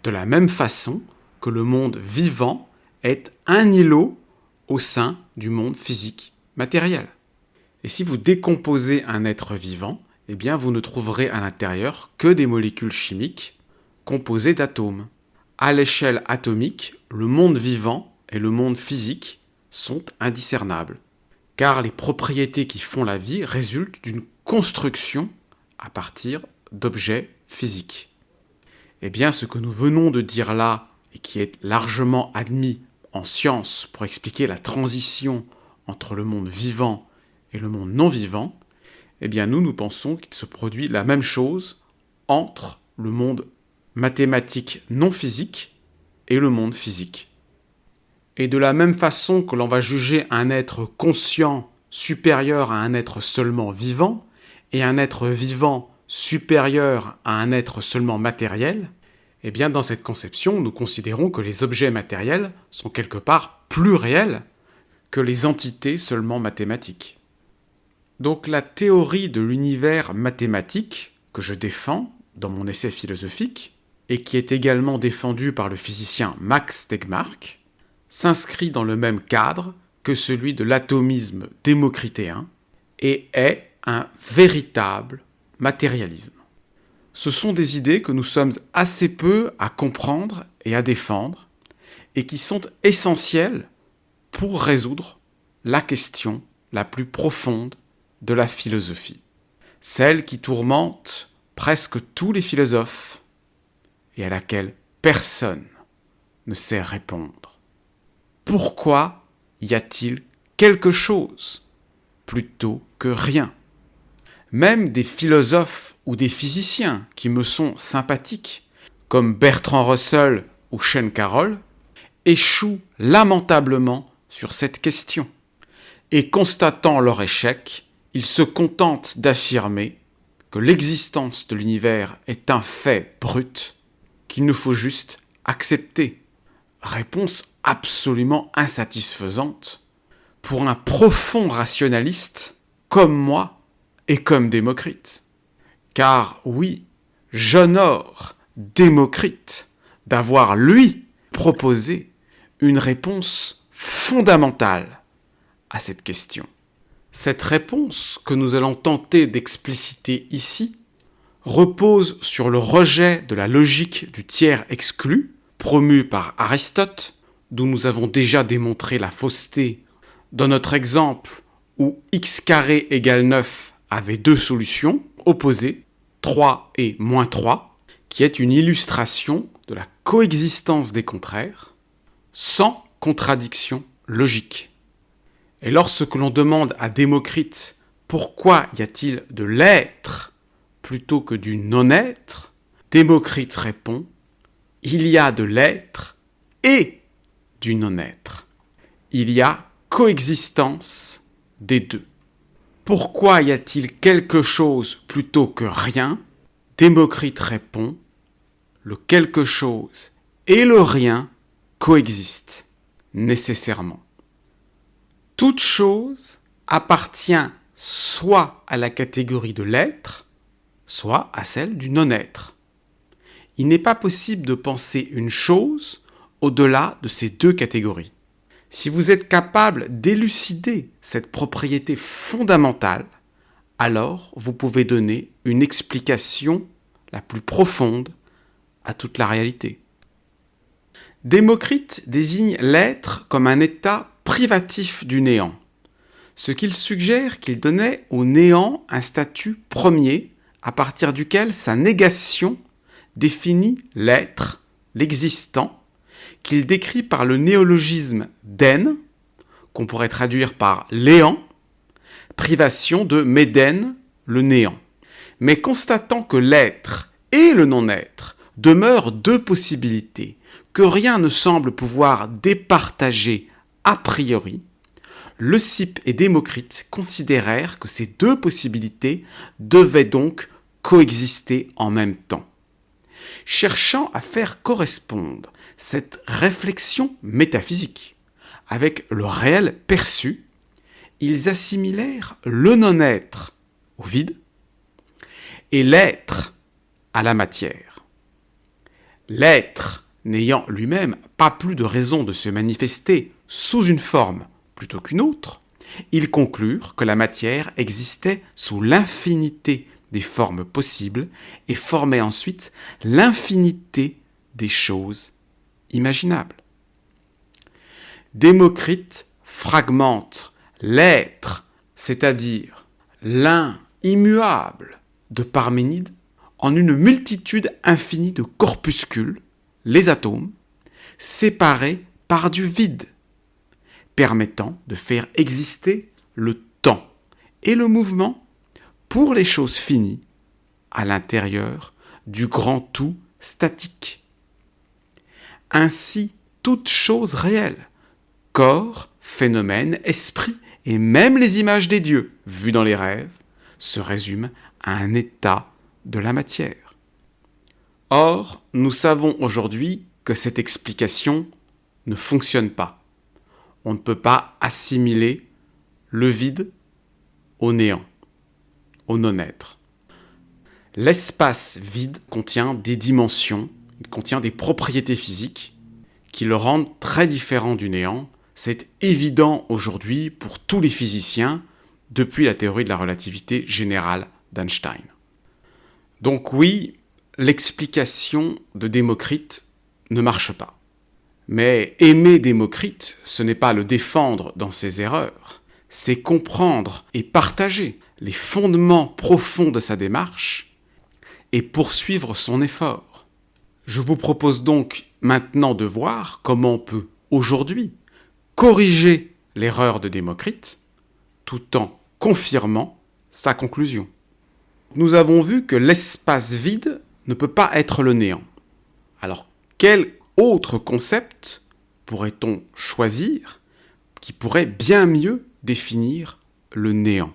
De la même façon que le monde vivant est un îlot au sein du monde physique matériel. Et si vous décomposez un être vivant, eh bien vous ne trouverez à l'intérieur que des molécules chimiques composées d'atomes. À l'échelle atomique, le monde vivant et le monde physique sont indiscernables, car les propriétés qui font la vie résultent d'une construction à partir d'objets physiques. Eh bien, ce que nous venons de dire là, et qui est largement admis en science pour expliquer la transition entre le monde vivant et le monde non vivant, eh bien nous pensons qu'il se produit la même chose entre le monde mathématique non physique et le monde physique. Et de la même façon que l'on va juger un être conscient supérieur à un être seulement vivant, et un être vivant supérieur à un être seulement matériel, eh bien dans cette conception, nous considérons que les objets matériels sont quelque part plus réels que les entités seulement mathématiques. Donc la théorie de l'univers mathématique que je défends dans mon essai philosophique, et qui est également défendue par le physicien Max Tegmark, s'inscrit dans le même cadre que celui de l'atomisme démocritéen et est un véritable matérialisme. Ce sont des idées que nous sommes assez peu à comprendre et à défendre et qui sont essentielles pour résoudre la question la plus profonde de la philosophie, celle qui tourmente presque tous les philosophes et à laquelle personne ne sait répondre. Pourquoi y a-t-il quelque chose plutôt que rien ? Même des philosophes ou des physiciens qui me sont sympathiques, comme Bertrand Russell ou Shane Carroll, échouent lamentablement sur cette question. Et constatant leur échec, ils se contentent d'affirmer que l'existence de l'univers est un fait brut qu'il nous faut juste accepter. Réponse absolument insatisfaisante pour un profond rationaliste comme moi et comme Démocrite. Car oui, j'honore Démocrite d'avoir, lui, proposé une réponse fondamentale à cette question. Cette réponse que nous allons tenter d'expliciter ici repose sur le rejet de la logique du tiers exclu, promu par Aristote, d'où nous avons déjà démontré la fausseté dans notre exemple où x carré égale 9 avait deux solutions opposées, 3 et moins 3, qui est une illustration de la coexistence des contraires, sans contradiction logique. Et lorsque l'on demande à Démocrite pourquoi y a-t-il de l'être plutôt que du non-être, Démocrite répond, il y a de l'être et du non-être. Il y a coexistence des deux. Pourquoi y a-t-il quelque chose plutôt que rien? Démocrite répond, le quelque chose et le rien coexistent nécessairement. Toute chose appartient soit à la catégorie de l'être, soit à celle du non-être. Il n'est pas possible de penser une chose au-delà de ces deux catégories. Si vous êtes capable d'élucider cette propriété fondamentale, alors vous pouvez donner une explication la plus profonde à toute la réalité. Démocrite désigne l'être comme un état privatif du néant, ce qu'il suggère qu'il donnait au néant un statut premier à partir duquel sa négation définit l'être, l'existant, qu'il décrit par le néologisme d'en, qu'on pourrait traduire par léant, privation de méden, le néant. Mais constatant que l'être et le non-être demeurent deux possibilités, que rien ne semble pouvoir départager a priori, Leucippe et Démocrite considérèrent que ces deux possibilités devaient donc coexister en même temps. Cherchant à faire correspondre cette réflexion métaphysique avec le réel perçu, ils assimilèrent le non-être au vide et l'être à la matière. L'être n'ayant lui-même pas plus de raison de se manifester sous une forme plutôt qu'une autre, ils conclurent que la matière existait sous l'infinité des formes possibles et formait ensuite l'infinité des choses imaginables. Démocrite fragmente l'être, c'est-à-dire l'un immuable de Parménide, en une multitude infinie de corpuscules, les atomes, séparés par du vide, permettant de faire exister le temps et le mouvement pour les choses finies à l'intérieur du grand tout statique. Ainsi, toute chose réelle, corps, phénomène, esprit et même les images des dieux vues dans les rêves, se résument à un état de la matière. Or, nous savons aujourd'hui que cette explication ne fonctionne pas. On ne peut pas assimiler le vide au néant, au non-être. L'espace vide contient des dimensions, il contient des propriétés physiques qui le rendent très différent du néant. C'est évident aujourd'hui pour tous les physiciens depuis la théorie de la relativité générale d'Einstein. Donc oui, l'explication de Démocrite ne marche pas. Mais aimer Démocrite, ce n'est pas le défendre dans ses erreurs, c'est comprendre et partager les fondements profonds de sa démarche et poursuivre son effort. Je vous propose donc maintenant de voir comment on peut aujourd'hui corriger l'erreur de Démocrite tout en confirmant sa conclusion. Nous avons vu que l'espace vide ne peut pas être le néant. Alors, quel autre concept pourrait-on choisir qui pourrait bien mieux définir le néant?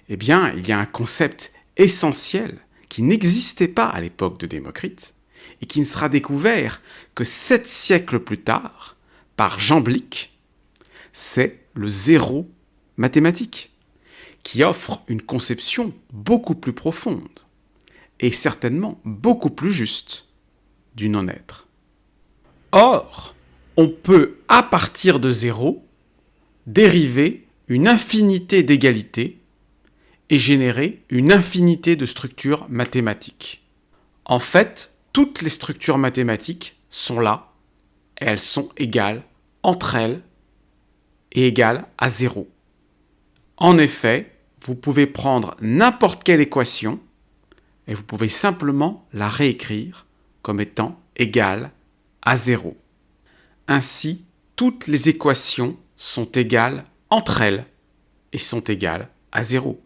Eh bien, il y a un concept essentiel qui n'existait pas à l'époque de Démocrite et qui ne sera découvert que 7 siècles plus tard par Jean Blick, c'est le zéro mathématique, qui offre une conception beaucoup plus profonde et certainement beaucoup plus juste du non-être. Or, on peut, à partir de zéro, dériver une infinité d'égalités et générer une infinité de structures mathématiques. En fait, toutes les structures mathématiques sont là et elles sont égales entre elles et égales à zéro. En effet, vous pouvez prendre n'importe quelle équation et vous pouvez simplement la réécrire comme étant égale à zéro. Ainsi, toutes les équations sont égales entre elles et sont égales à zéro.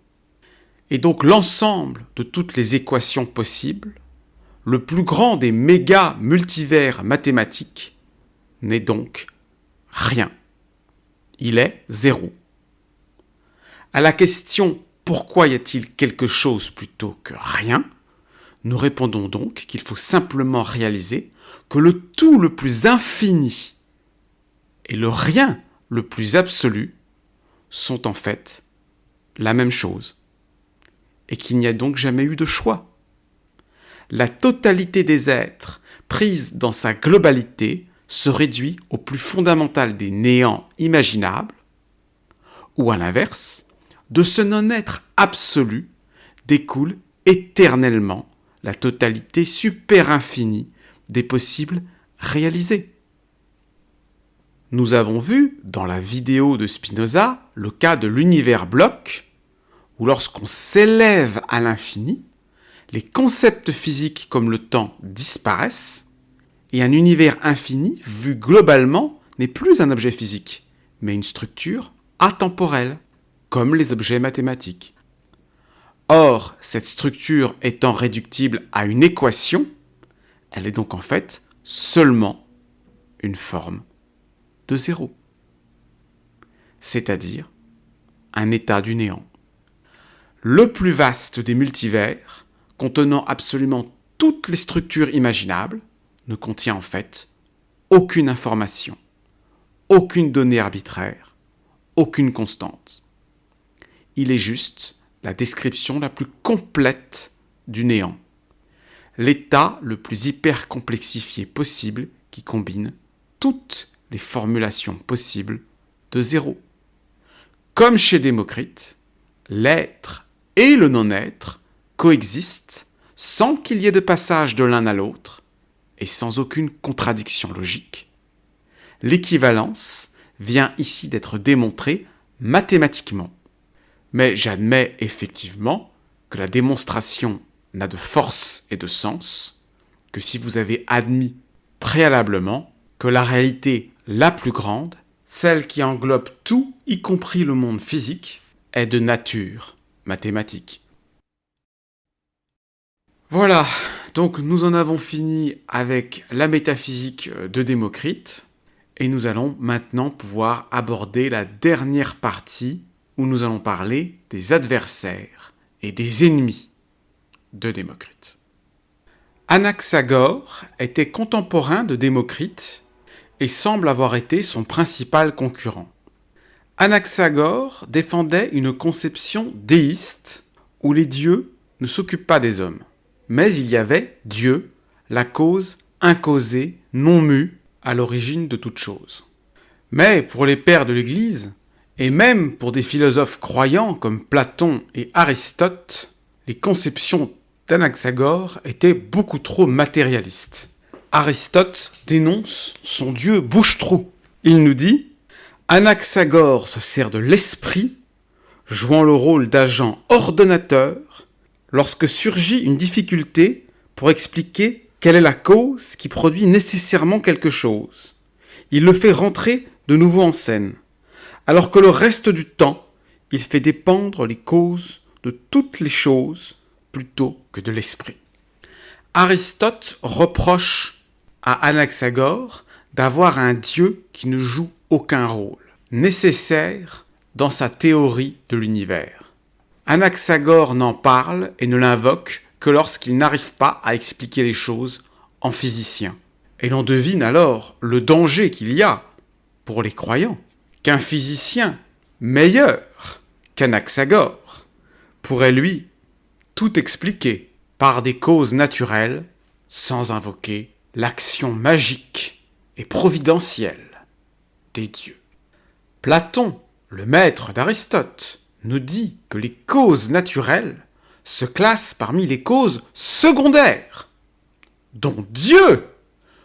Et donc l'ensemble de toutes les équations possibles le plus grand des méga multivers mathématiques, n'est donc rien. Il est zéro. À la question « Pourquoi y a-t-il quelque chose plutôt que rien ?», nous répondons donc qu'il faut simplement réaliser que le tout le plus infini et le rien le plus absolu sont en fait la même chose, et qu'il n'y a donc jamais eu de choix. La totalité des êtres, prise dans sa globalité, se réduit au plus fondamental des néants imaginables, ou à l'inverse, de ce non-être absolu découle éternellement la totalité super infinie des possibles réalisés. Nous avons vu dans la vidéo de Spinoza le cas de l'univers bloc, où lorsqu'on s'élève à l'infini, les concepts physiques comme le temps disparaissent, et un univers infini, vu globalement, n'est plus un objet physique, mais une structure atemporelle, comme les objets mathématiques. Or, cette structure étant réductible à une équation, elle est donc en fait seulement une forme de zéro, c'est-à-dire un état du néant. Le plus vaste des multivers, contenant absolument toutes les structures imaginables, ne contient en fait aucune information, aucune donnée arbitraire, aucune constante. Il est juste la description la plus complète du néant, l'état le plus hyper complexifié possible qui combine toutes les formulations possibles de zéro. Comme chez Démocrite, l'être et le non-être coexistent sans qu'il y ait de passage de l'un à l'autre et sans aucune contradiction logique. L'équivalence vient ici d'être démontrée mathématiquement. Mais j'admets effectivement que la démonstration n'a de force et de sens que si vous avez admis préalablement que la réalité la plus grande, celle qui englobe tout, y compris le monde physique, est de nature mathématique. Voilà, donc nous en avons fini avec la métaphysique de Démocrite, et nous allons maintenant pouvoir aborder la dernière partie où nous allons parler des adversaires et des ennemis de Démocrite. Anaxagore était contemporain de Démocrite et semble avoir été son principal concurrent. Anaxagore défendait une conception déiste où les dieux ne s'occupent pas des hommes, mais il y avait Dieu, la cause incausée, non mue, à l'origine de toute chose. Mais pour les pères de l'Église, et même pour des philosophes croyants comme Platon et Aristote, les conceptions d'Anaxagore étaient beaucoup trop matérialistes. Aristote dénonce son dieu bouche-trou. Il nous dit « Anaxagore se sert de l'esprit, jouant le rôle d'agent ordonnateur, lorsque surgit une difficulté pour expliquer quelle est la cause qui produit nécessairement quelque chose. Il le fait rentrer de nouveau en scène, alors que le reste du temps, il fait dépendre les causes de toutes les choses plutôt que de l'esprit. » Aristote reproche à Anaxagore d'avoir un dieu qui ne joue aucun rôle, nécessaire dans sa théorie de l'univers. Anaxagore n'en parle et ne l'invoque que lorsqu'il n'arrive pas à expliquer les choses en physicien. Et l'on devine alors le danger qu'il y a, pour les croyants, qu'un physicien meilleur qu'Anaxagore pourrait lui tout expliquer par des causes naturelles sans invoquer l'action magique et providentielle des dieux. Platon, le maître d'Aristote, nous dit que les causes naturelles se classent parmi les causes secondaires, dont Dieu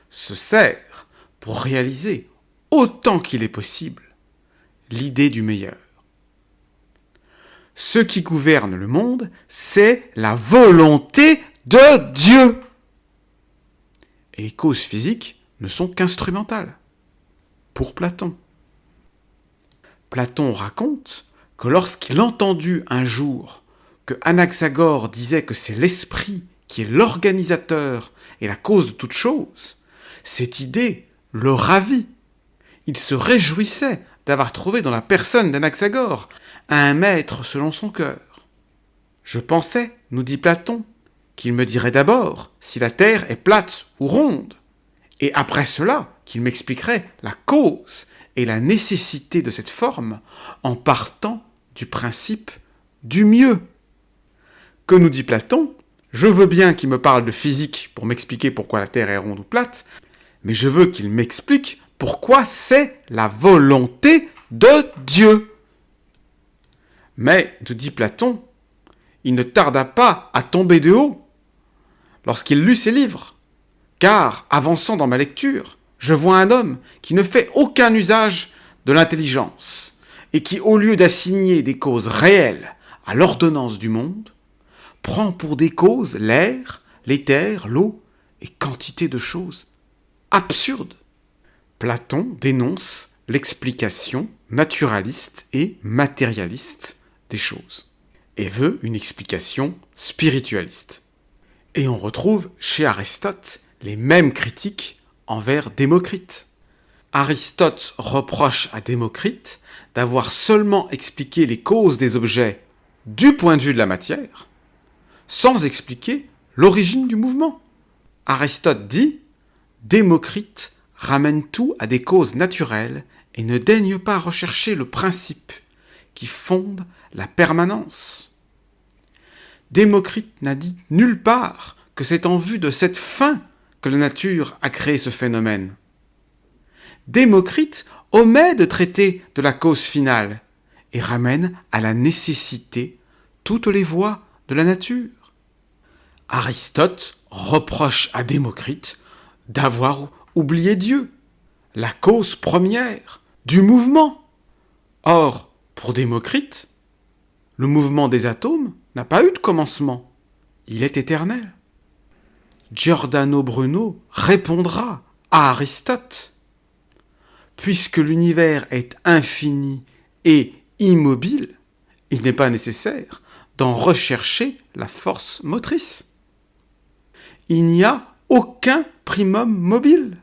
se sert pour réaliser autant qu'il est possible l'idée du meilleur. Ce qui gouverne le monde, c'est la volonté de Dieu. Et les causes physiques ne sont qu'instrumentales, pour Platon. Platon raconte que lorsqu'il entendit un jour que Anaxagore disait que c'est l'esprit qui est l'organisateur et la cause de toute chose, cette idée le ravit. Il se réjouissait d'avoir trouvé dans la personne d'Anaxagore un maître selon son cœur. Je pensais, nous dit Platon, qu'il me dirait d'abord si la terre est plate ou ronde, et après cela qu'il m'expliquerait la cause et la nécessité de cette forme en partant du principe du mieux. Que nous dit Platon ? Je veux bien qu'il me parle de physique pour m'expliquer pourquoi la terre est ronde ou plate, mais je veux qu'il m'explique pourquoi c'est la volonté de Dieu. Mais, nous dit Platon, il ne tarda pas à tomber de haut lorsqu'il lut ces livres, car, avançant dans ma lecture, je vois un homme qui ne fait aucun usage de l'intelligence et qui, au lieu d'assigner des causes réelles à l'ordonnance du monde, prend pour des causes l'air, l'éther, l'eau et quantité de choses absurdes. Platon dénonce l'explication naturaliste et matérialiste des choses et veut une explication spiritualiste. Et on retrouve chez Aristote les mêmes critiques envers Démocrite. Aristote reproche à Démocrite d'avoir seulement expliqué les causes des objets du point de vue de la matière, sans expliquer l'origine du mouvement. Aristote dit « Démocrite ramène tout à des causes naturelles et ne daigne pas rechercher le principe qui fonde la permanence. » Démocrite n'a dit nulle part que c'est en vue de cette fin que la nature a créé ce phénomène. Démocrite omet de traiter de la cause finale et ramène à la nécessité toutes les voies de la nature. Aristote reproche à Démocrite d'avoir oublié Dieu, la cause première du mouvement. Or, pour Démocrite, le mouvement des atomes n'a pas eu de commencement, il est éternel. Giordano Bruno répondra à Aristote. Puisque l'univers est infini et immobile, il n'est pas nécessaire d'en rechercher la force motrice. Il n'y a aucun primum mobile.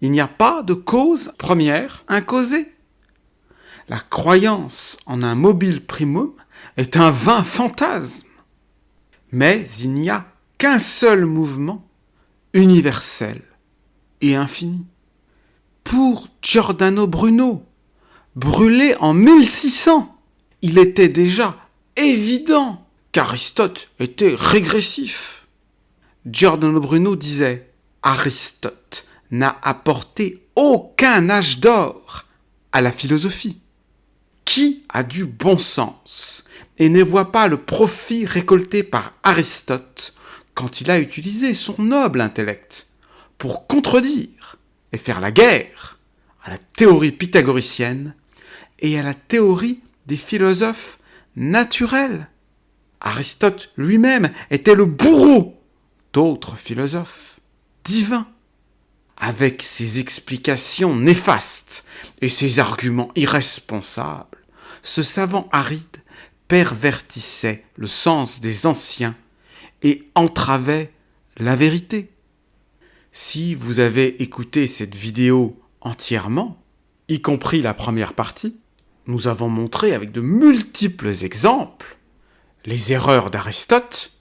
Il n'y a pas de cause première incausée. La croyance en un mobile primum est un vain fantasme. Mais il n'y a qu'un seul mouvement universel et infini. Pour Giordano Bruno, brûlé en 1600, il était déjà évident qu'Aristote était régressif. Giordano Bruno disait « Aristote n'a apporté aucun âge d'or à la philosophie. Qui a du bon sens et ne voit pas le profit récolté par Aristote quand il a utilisé son noble intellect pour contredire et faire la guerre à la théorie pythagoricienne et à la théorie des philosophes naturels. Aristote lui-même était le bourreau d'autres philosophes divins. Avec ses explications néfastes et ses arguments irresponsables, ce savant aride pervertissait le sens des anciens et entravait la vérité. Si vous avez écouté cette vidéo entièrement, y compris la première partie, nous avons montré avec de multiples exemples les erreurs d'Aristote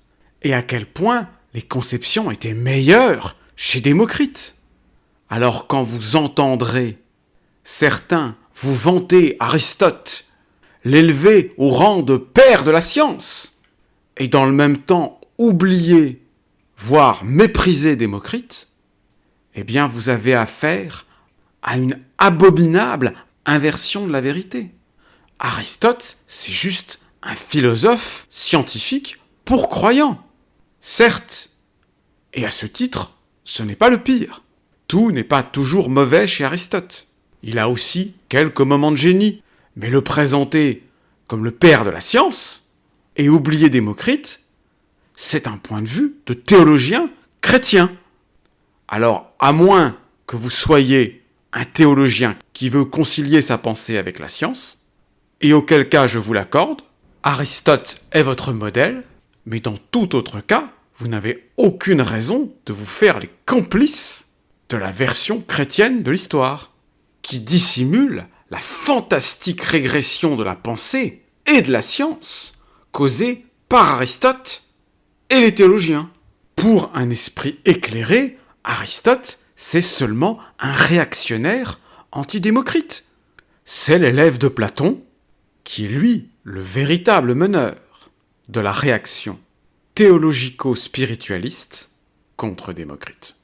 et à quel point les conceptions étaient meilleures chez Démocrite. Alors quand vous entendrez certains vous vanter Aristote, l'élever au rang de père de la science, et dans le même temps oublier, voire mépriser Démocrite, eh bien vous avez affaire à une abominable inversion de la vérité. Aristote, c'est juste un philosophe scientifique pour croyants. Certes, et à ce titre, ce n'est pas le pire. Tout n'est pas toujours mauvais chez Aristote. Il a aussi quelques moments de génie, mais le présenter comme le père de la science et oublier Démocrite, c'est un point de vue de théologien chrétien. Alors, à moins que vous soyez un théologien qui veut concilier sa pensée avec la science, et auquel cas je vous l'accorde, Aristote est votre modèle, mais dans tout autre cas, vous n'avez aucune raison de vous faire les complices de la version chrétienne de l'histoire, qui dissimule la fantastique régression de la pensée et de la science causée par Aristote et les théologiens. Pour un esprit éclairé, Aristote, c'est seulement un réactionnaire anti-Démocrite. C'est l'élève de Platon qui est, lui, le véritable meneur de la réaction théologico-spiritualiste contre Démocrite.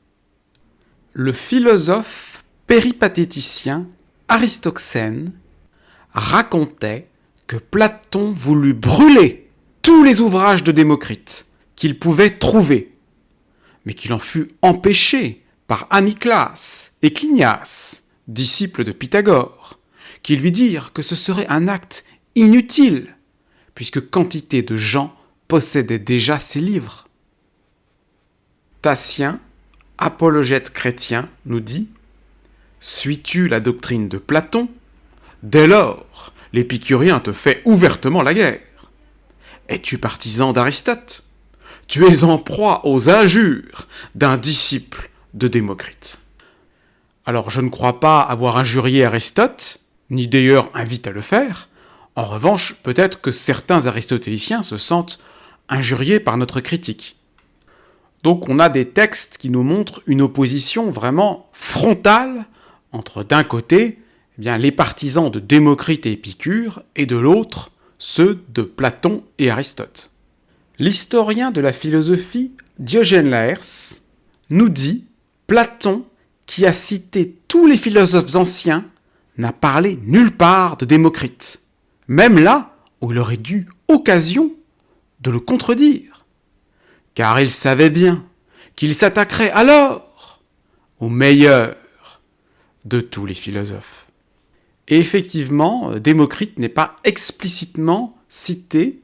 Le philosophe péripatéticien Aristoxène racontait que Platon voulut brûler tous les ouvrages de Démocrite qu'il pouvait trouver, mais qu'il en fut empêché par Amyclas et Clinias, disciples de Pythagore, qui lui dirent que ce serait un acte inutile, puisque quantité de gens possédaient déjà ces livres. Tatien, apologète chrétien, nous dit « Suis-tu la doctrine de Platon ? Dès lors, l'épicurien te fait ouvertement la guerre. Es-tu partisan d'Aristote ? Tu es en proie aux injures d'un disciple de Démocrite. » Alors, je ne crois pas avoir injurié Aristote, ni d'ailleurs invite à le faire. En revanche, peut-être que certains aristotéliciens se sentent injuriés par notre critique. Donc, on a des textes qui nous montrent une opposition vraiment frontale entre, d'un côté, les partisans de Démocrite et Épicure, et de l'autre, ceux de Platon et Aristote. L'historien de la philosophie Diogène Laërce nous dit « Platon, qui a cité tous les philosophes anciens, n'a parlé nulle part de Démocrite, même là où il aurait eu occasion de le contredire, car il savait bien qu'il s'attaquerait alors au meilleur de tous les philosophes. » Et effectivement, Démocrite n'est pas explicitement cité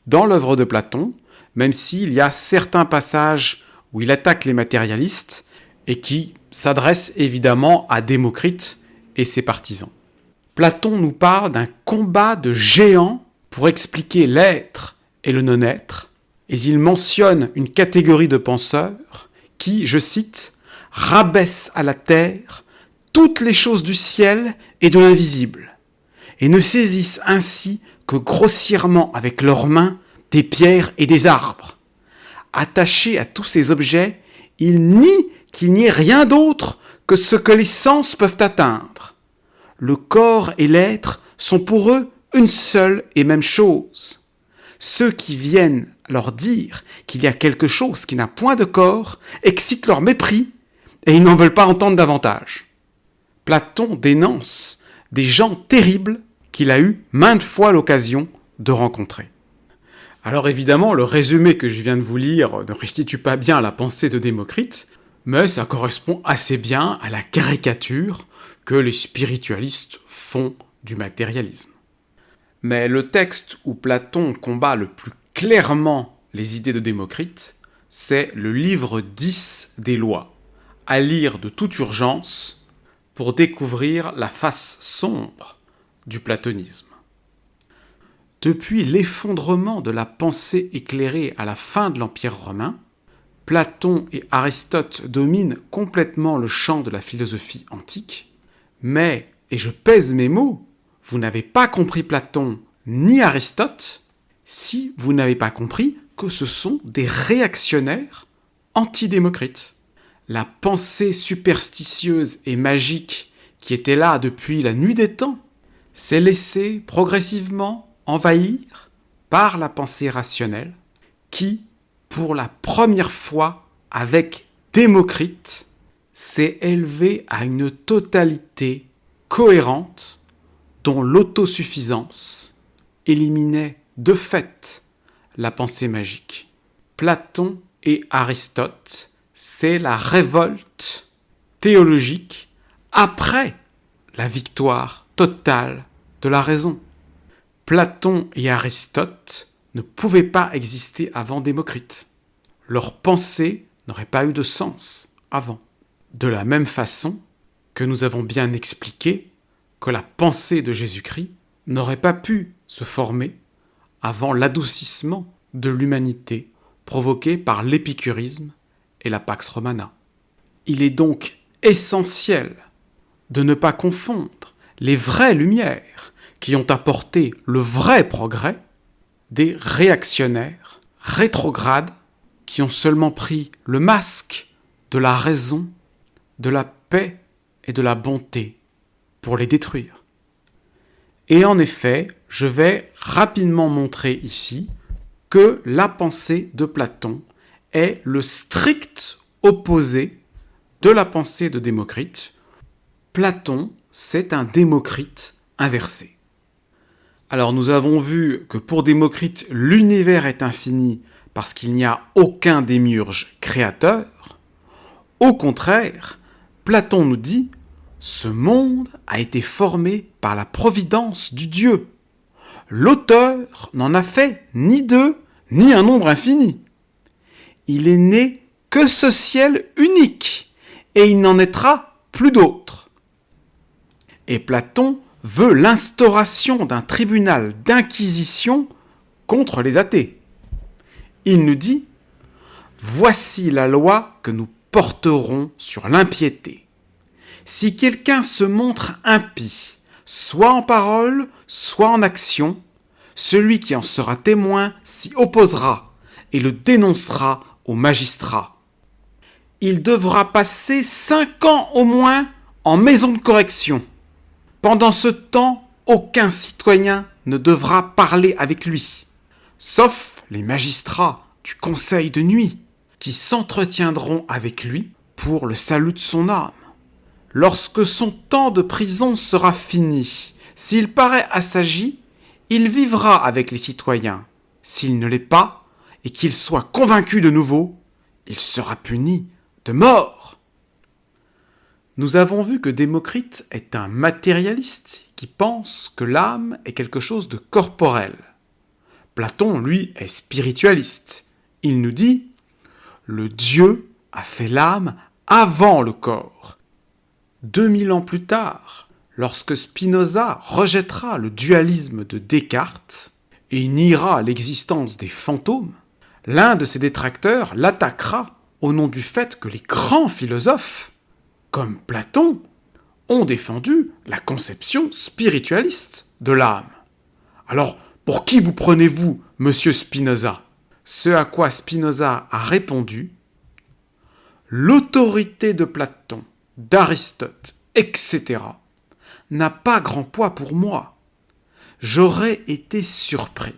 dans l'œuvre de Platon, même s'il y a certains passages où il attaque les matérialistes et qui s'adresse évidemment à Démocrite et ses partisans. Platon nous parle d'un combat de géants pour expliquer l'être et le non-être, et il mentionne une catégorie de penseurs qui, je cite, « rabaissent à la terre toutes les choses du ciel et de l'invisible, et ne saisissent ainsi que grossièrement avec leurs mains des pierres et des arbres. Attachés à tous ces objets, ils nient qu'il n'y ait rien d'autre que ce que les sens peuvent atteindre. Le corps et l'être sont pour eux une seule et même chose. Ceux qui viennent leur dire qu'il y a quelque chose qui n'a point de corps excitent leur mépris et ils n'en veulent pas entendre davantage. » Platon dénonce des gens terribles qu'il a eu maintes fois l'occasion de rencontrer. Alors évidemment, le résumé que je viens de vous lire ne restitue pas bien la pensée de Démocrite, mais ça correspond assez bien à la caricature que les spiritualistes font du matérialisme. Mais le texte où Platon combat le plus clairement les idées de Démocrite, c'est le livre 10 des Lois, à lire de toute urgence pour découvrir la face sombre du platonisme. Depuis l'effondrement de la pensée éclairée à la fin de l'Empire romain, Platon et Aristote dominent complètement le champ de la philosophie antique, mais, et je pèse mes mots, vous n'avez pas compris Platon ni Aristote si vous n'avez pas compris que ce sont des réactionnaires anti-Démocrite. La pensée superstitieuse et magique qui était là depuis la nuit des temps s'est laissée progressivement envahir par la pensée rationnelle qui, pour la première fois avec Démocrite, s'est élevée à une totalité cohérente dont l'autosuffisance éliminait de fait la pensée magique. Platon et Aristote, c'est la révolte théologique après la victoire totale de la raison. Platon et Aristote ne pouvaient pas exister avant Démocrite. Leur pensée n'aurait pas eu de sens avant. De la même façon que nous avons bien expliqué que la pensée de Jésus-Christ n'aurait pas pu se former avant l'adoucissement de l'humanité provoquée par l'épicurisme et la Pax Romana. Il est donc essentiel de ne pas confondre les vraies lumières qui ont apporté le vrai progrès des réactionnaires, rétrogrades, qui ont seulement pris le masque de la raison, de la paix et de la bonté pour les détruire. Et en effet, je vais rapidement montrer ici que la pensée de Platon est le strict opposé de la pensée de Démocrite. Platon, c'est un Démocrite inversé. Alors nous avons vu que pour Démocrite, l'univers est infini parce qu'il n'y a aucun démiurge créateur. Au contraire, Platon nous dit « Ce monde a été formé par la providence du Dieu. L'auteur n'en a fait ni deux, ni un nombre infini. Il est né que ce ciel unique, et il n'en naîtra plus d'autre. » Et Platon veut l'instauration d'un tribunal d'inquisition contre les athées. Il nous dit « Voici la loi que nous porterons sur l'impiété. Si quelqu'un se montre impie, soit en parole, soit en action, celui qui en sera témoin s'y opposera et le dénoncera au magistrat. Il devra passer 5 ans au moins en maison de correction. Pendant ce temps, aucun citoyen ne devra parler avec lui, sauf les magistrats du conseil de nuit, qui s'entretiendront avec lui pour le salut de son âme. Lorsque son temps de prison sera fini, s'il paraît assagi, il vivra avec les citoyens. S'il ne l'est pas, et qu'il soit convaincu de nouveau, il sera puni de mort. Nous avons vu que Démocrite est un matérialiste qui pense que l'âme est quelque chose de corporel. Platon, lui, est spiritualiste. Il nous dit « Le Dieu a fait l'âme avant le corps. » 2000 ans plus tard, lorsque Spinoza rejettera le dualisme de Descartes et niera l'existence des fantômes, l'un de ses détracteurs l'attaquera au nom du fait que les grands philosophes, comme Platon, ont défendu la conception spiritualiste de l'âme. Alors, pour qui vous prenez-vous, monsieur Spinoza ? Ce à quoi Spinoza a répondu « L'autorité de Platon, d'Aristote, etc. n'a pas grand poids pour moi. J'aurais été surpris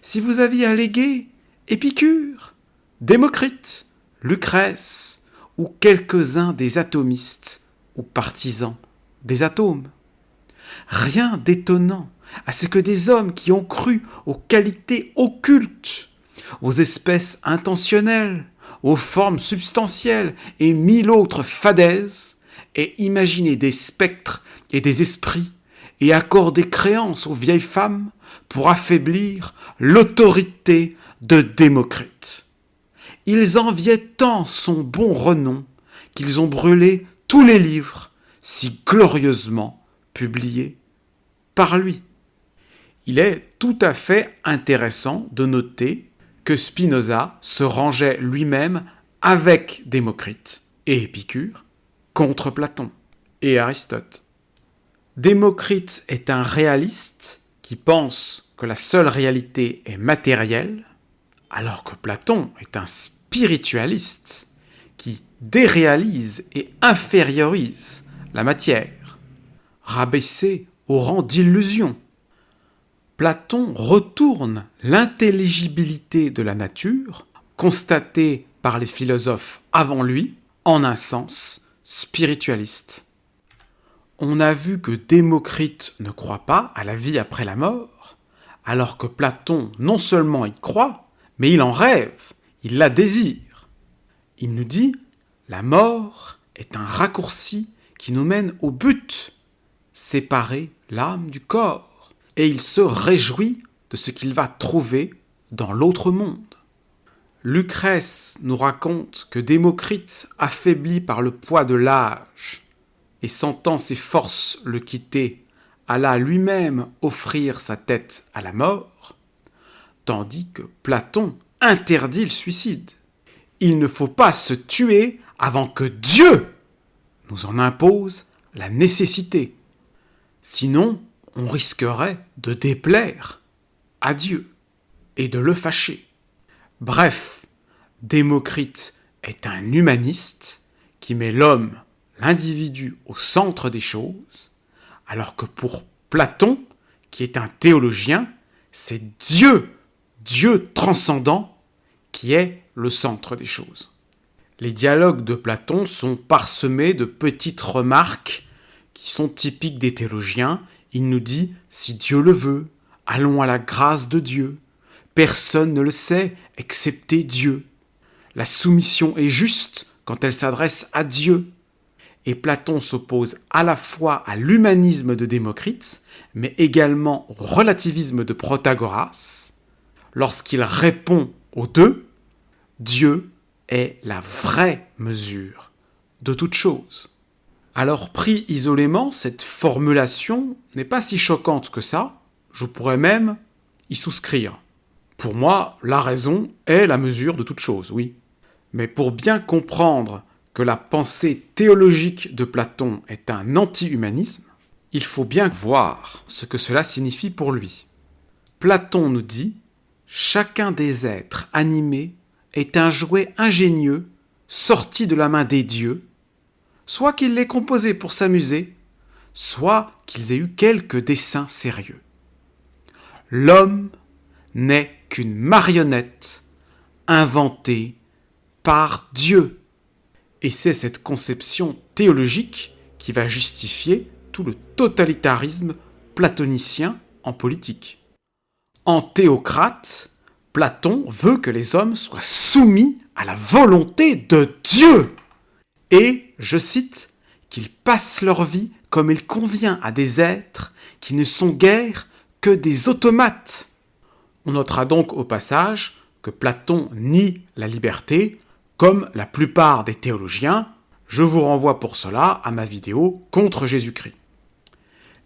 si vous aviez allégué Épicure, Démocrite, Lucrèce ou quelques-uns des atomistes ou partisans des atomes. Rien d'étonnant à ce que des hommes qui ont cru aux qualités occultes, aux espèces intentionnelles, aux formes substantielles et 1000 autres fadaises, aient imaginé des spectres et des esprits et accordé créance aux vieilles femmes pour affaiblir l'autorité de Démocrite. Ils enviaient tant son bon renom qu'ils ont brûlé tous les livres si glorieusement publiés par lui. Il est tout à fait intéressant de noter que Spinoza se rangeait lui-même avec Démocrite et Épicure contre Platon et Aristote. Démocrite est un réaliste qui pense que la seule réalité est matérielle, alors que Platon est un spiritualiste qui déréalise et infériorise la matière, rabaissée au rang d'illusion. Platon retourne l'intelligibilité de la nature, constatée par les philosophes avant lui, en un sens spiritualiste. On a vu que Démocrite ne croit pas à la vie après la mort, alors que Platon non seulement y croit, mais il en rêve, il la désire. Il nous dit « La mort est un raccourci qui nous mène au but, séparer l'âme du corps. » Et il se réjouit de ce qu'il va trouver dans l'autre monde. Lucrèce nous raconte que Démocrite, affaibli par le poids de l'âge et sentant ses forces le quitter, alla lui-même offrir sa tête à la mort, tandis que Platon, interdit le suicide. Il ne faut pas se tuer avant que Dieu nous en impose la nécessité. Sinon, on risquerait de déplaire à Dieu et de le fâcher. Bref, Démocrite est un humaniste qui met l'homme, l'individu, au centre des choses, alors que pour Platon, qui est un théologien, c'est Dieu transcendant, qui est le centre des choses. Les dialogues de Platon sont parsemés de petites remarques qui sont typiques des théologiens. Il nous dit « Si Dieu le veut, allons à la grâce de Dieu. Personne ne le sait excepté Dieu. La soumission est juste quand elle s'adresse à Dieu. » Et Platon s'oppose à la fois à l'humanisme de Démocrite, mais également au relativisme de Protagoras, lorsqu'il répond aux deux, Dieu est la vraie mesure de toute chose. Alors, pris isolément, cette formulation n'est pas si choquante que ça, je pourrais même y souscrire. Pour moi, la raison est la mesure de toute chose, oui. Mais pour bien comprendre que la pensée théologique de Platon est un anti-humanisme, il faut bien voir ce que cela signifie pour lui. Platon nous dit « Chacun des êtres animés est un jouet ingénieux sorti de la main des dieux, soit qu'il l'ait composé pour s'amuser, soit qu'ils aient eu quelque dessein sérieux. L'homme n'est qu'une marionnette inventée par Dieu. » Et c'est cette conception théologique qui va justifier tout le totalitarisme platonicien en politique. En théocrate, Platon veut que les hommes soient soumis à la volonté de Dieu et, je cite, qu'ils passent leur vie comme il convient à des êtres qui ne sont guère que des automates. On notera donc au passage que Platon nie la liberté, comme la plupart des théologiens. Je vous renvoie pour cela à ma vidéo contre Jésus-Christ.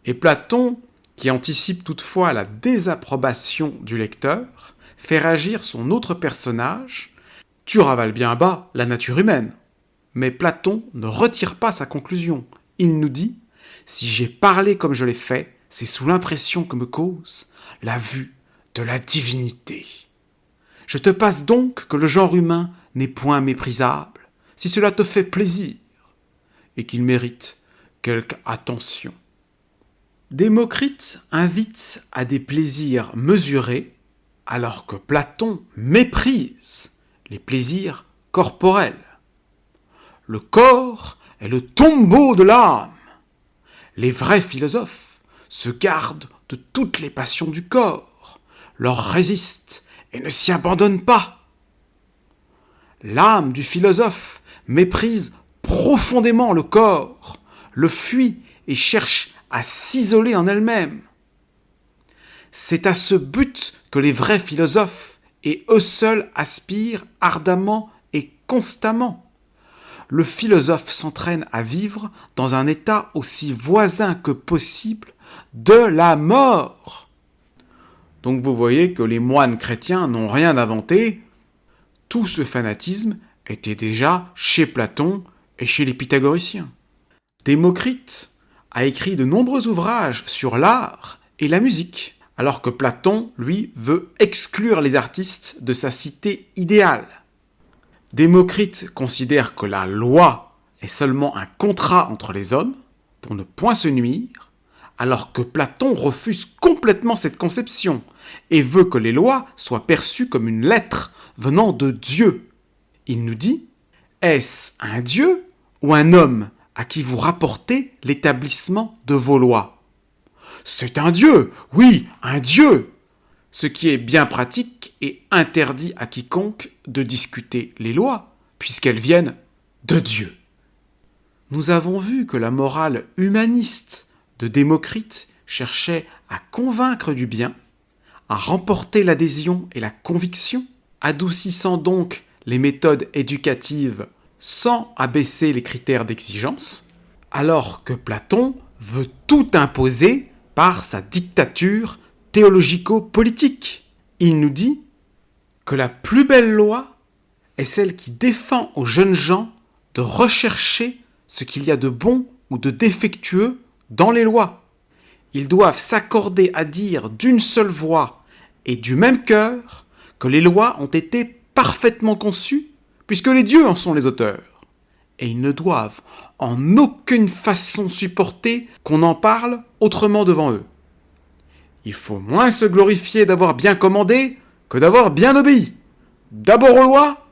Et Platon, qui anticipe toutefois la désapprobation du lecteur, fait réagir son autre personnage « Tu ravales bien bas la nature humaine ». Mais Platon ne retire pas sa conclusion. Il nous dit « Si j'ai parlé comme je l'ai fait, c'est sous l'impression que me cause la vue de la divinité. Je te passe donc que le genre humain n'est point méprisable, si cela te fait plaisir, et qu'il mérite quelque attention. » Démocrite invite à des plaisirs mesurés, alors que Platon méprise les plaisirs corporels. Le corps est le tombeau de l'âme. Les vrais philosophes se gardent de toutes les passions du corps, leur résistent et ne s'y abandonnent pas. L'âme du philosophe méprise profondément le corps, le fuit et cherche à s'isoler en elle-même. C'est à ce but que les vrais philosophes et eux seuls aspirent ardemment et constamment. Le philosophe s'entraîne à vivre dans un état aussi voisin que possible de la mort. Donc vous voyez que les moines chrétiens n'ont rien inventé. Tout ce fanatisme était déjà chez Platon et chez les pythagoriciens. Démocrite a écrit de nombreux ouvrages sur l'art et la musique, alors que Platon, lui, veut exclure les artistes de sa cité idéale. Démocrite considère que la loi est seulement un contrat entre les hommes pour ne point se nuire, alors que Platon refuse complètement cette conception et veut que les lois soient perçues comme une lettre venant de Dieu. Il nous dit « Est-ce un Dieu ou un homme à qui vous rapportez l'établissement de vos lois ?» « C'est un Dieu, oui, un Dieu !» Ce qui est bien pratique et interdit à quiconque de discuter les lois, puisqu'elles viennent de Dieu. Nous avons vu que la morale humaniste de Démocrite cherchait à convaincre du bien, à remporter l'adhésion et la conviction, adoucissant donc les méthodes éducatives sans abaisser les critères d'exigence, alors que Platon veut tout imposer par sa dictature théologico-politique. Il nous dit que la plus belle loi est celle qui défend aux jeunes gens de rechercher ce qu'il y a de bon ou de défectueux dans les lois. Ils doivent s'accorder à dire d'une seule voix et du même cœur que les lois ont été parfaitement conçues, puisque les dieux en sont les auteurs. Et ils ne doivent en aucune façon supporter qu'on en parle autrement devant eux. Il faut moins se glorifier d'avoir bien commandé que d'avoir bien obéi. D'abord aux lois,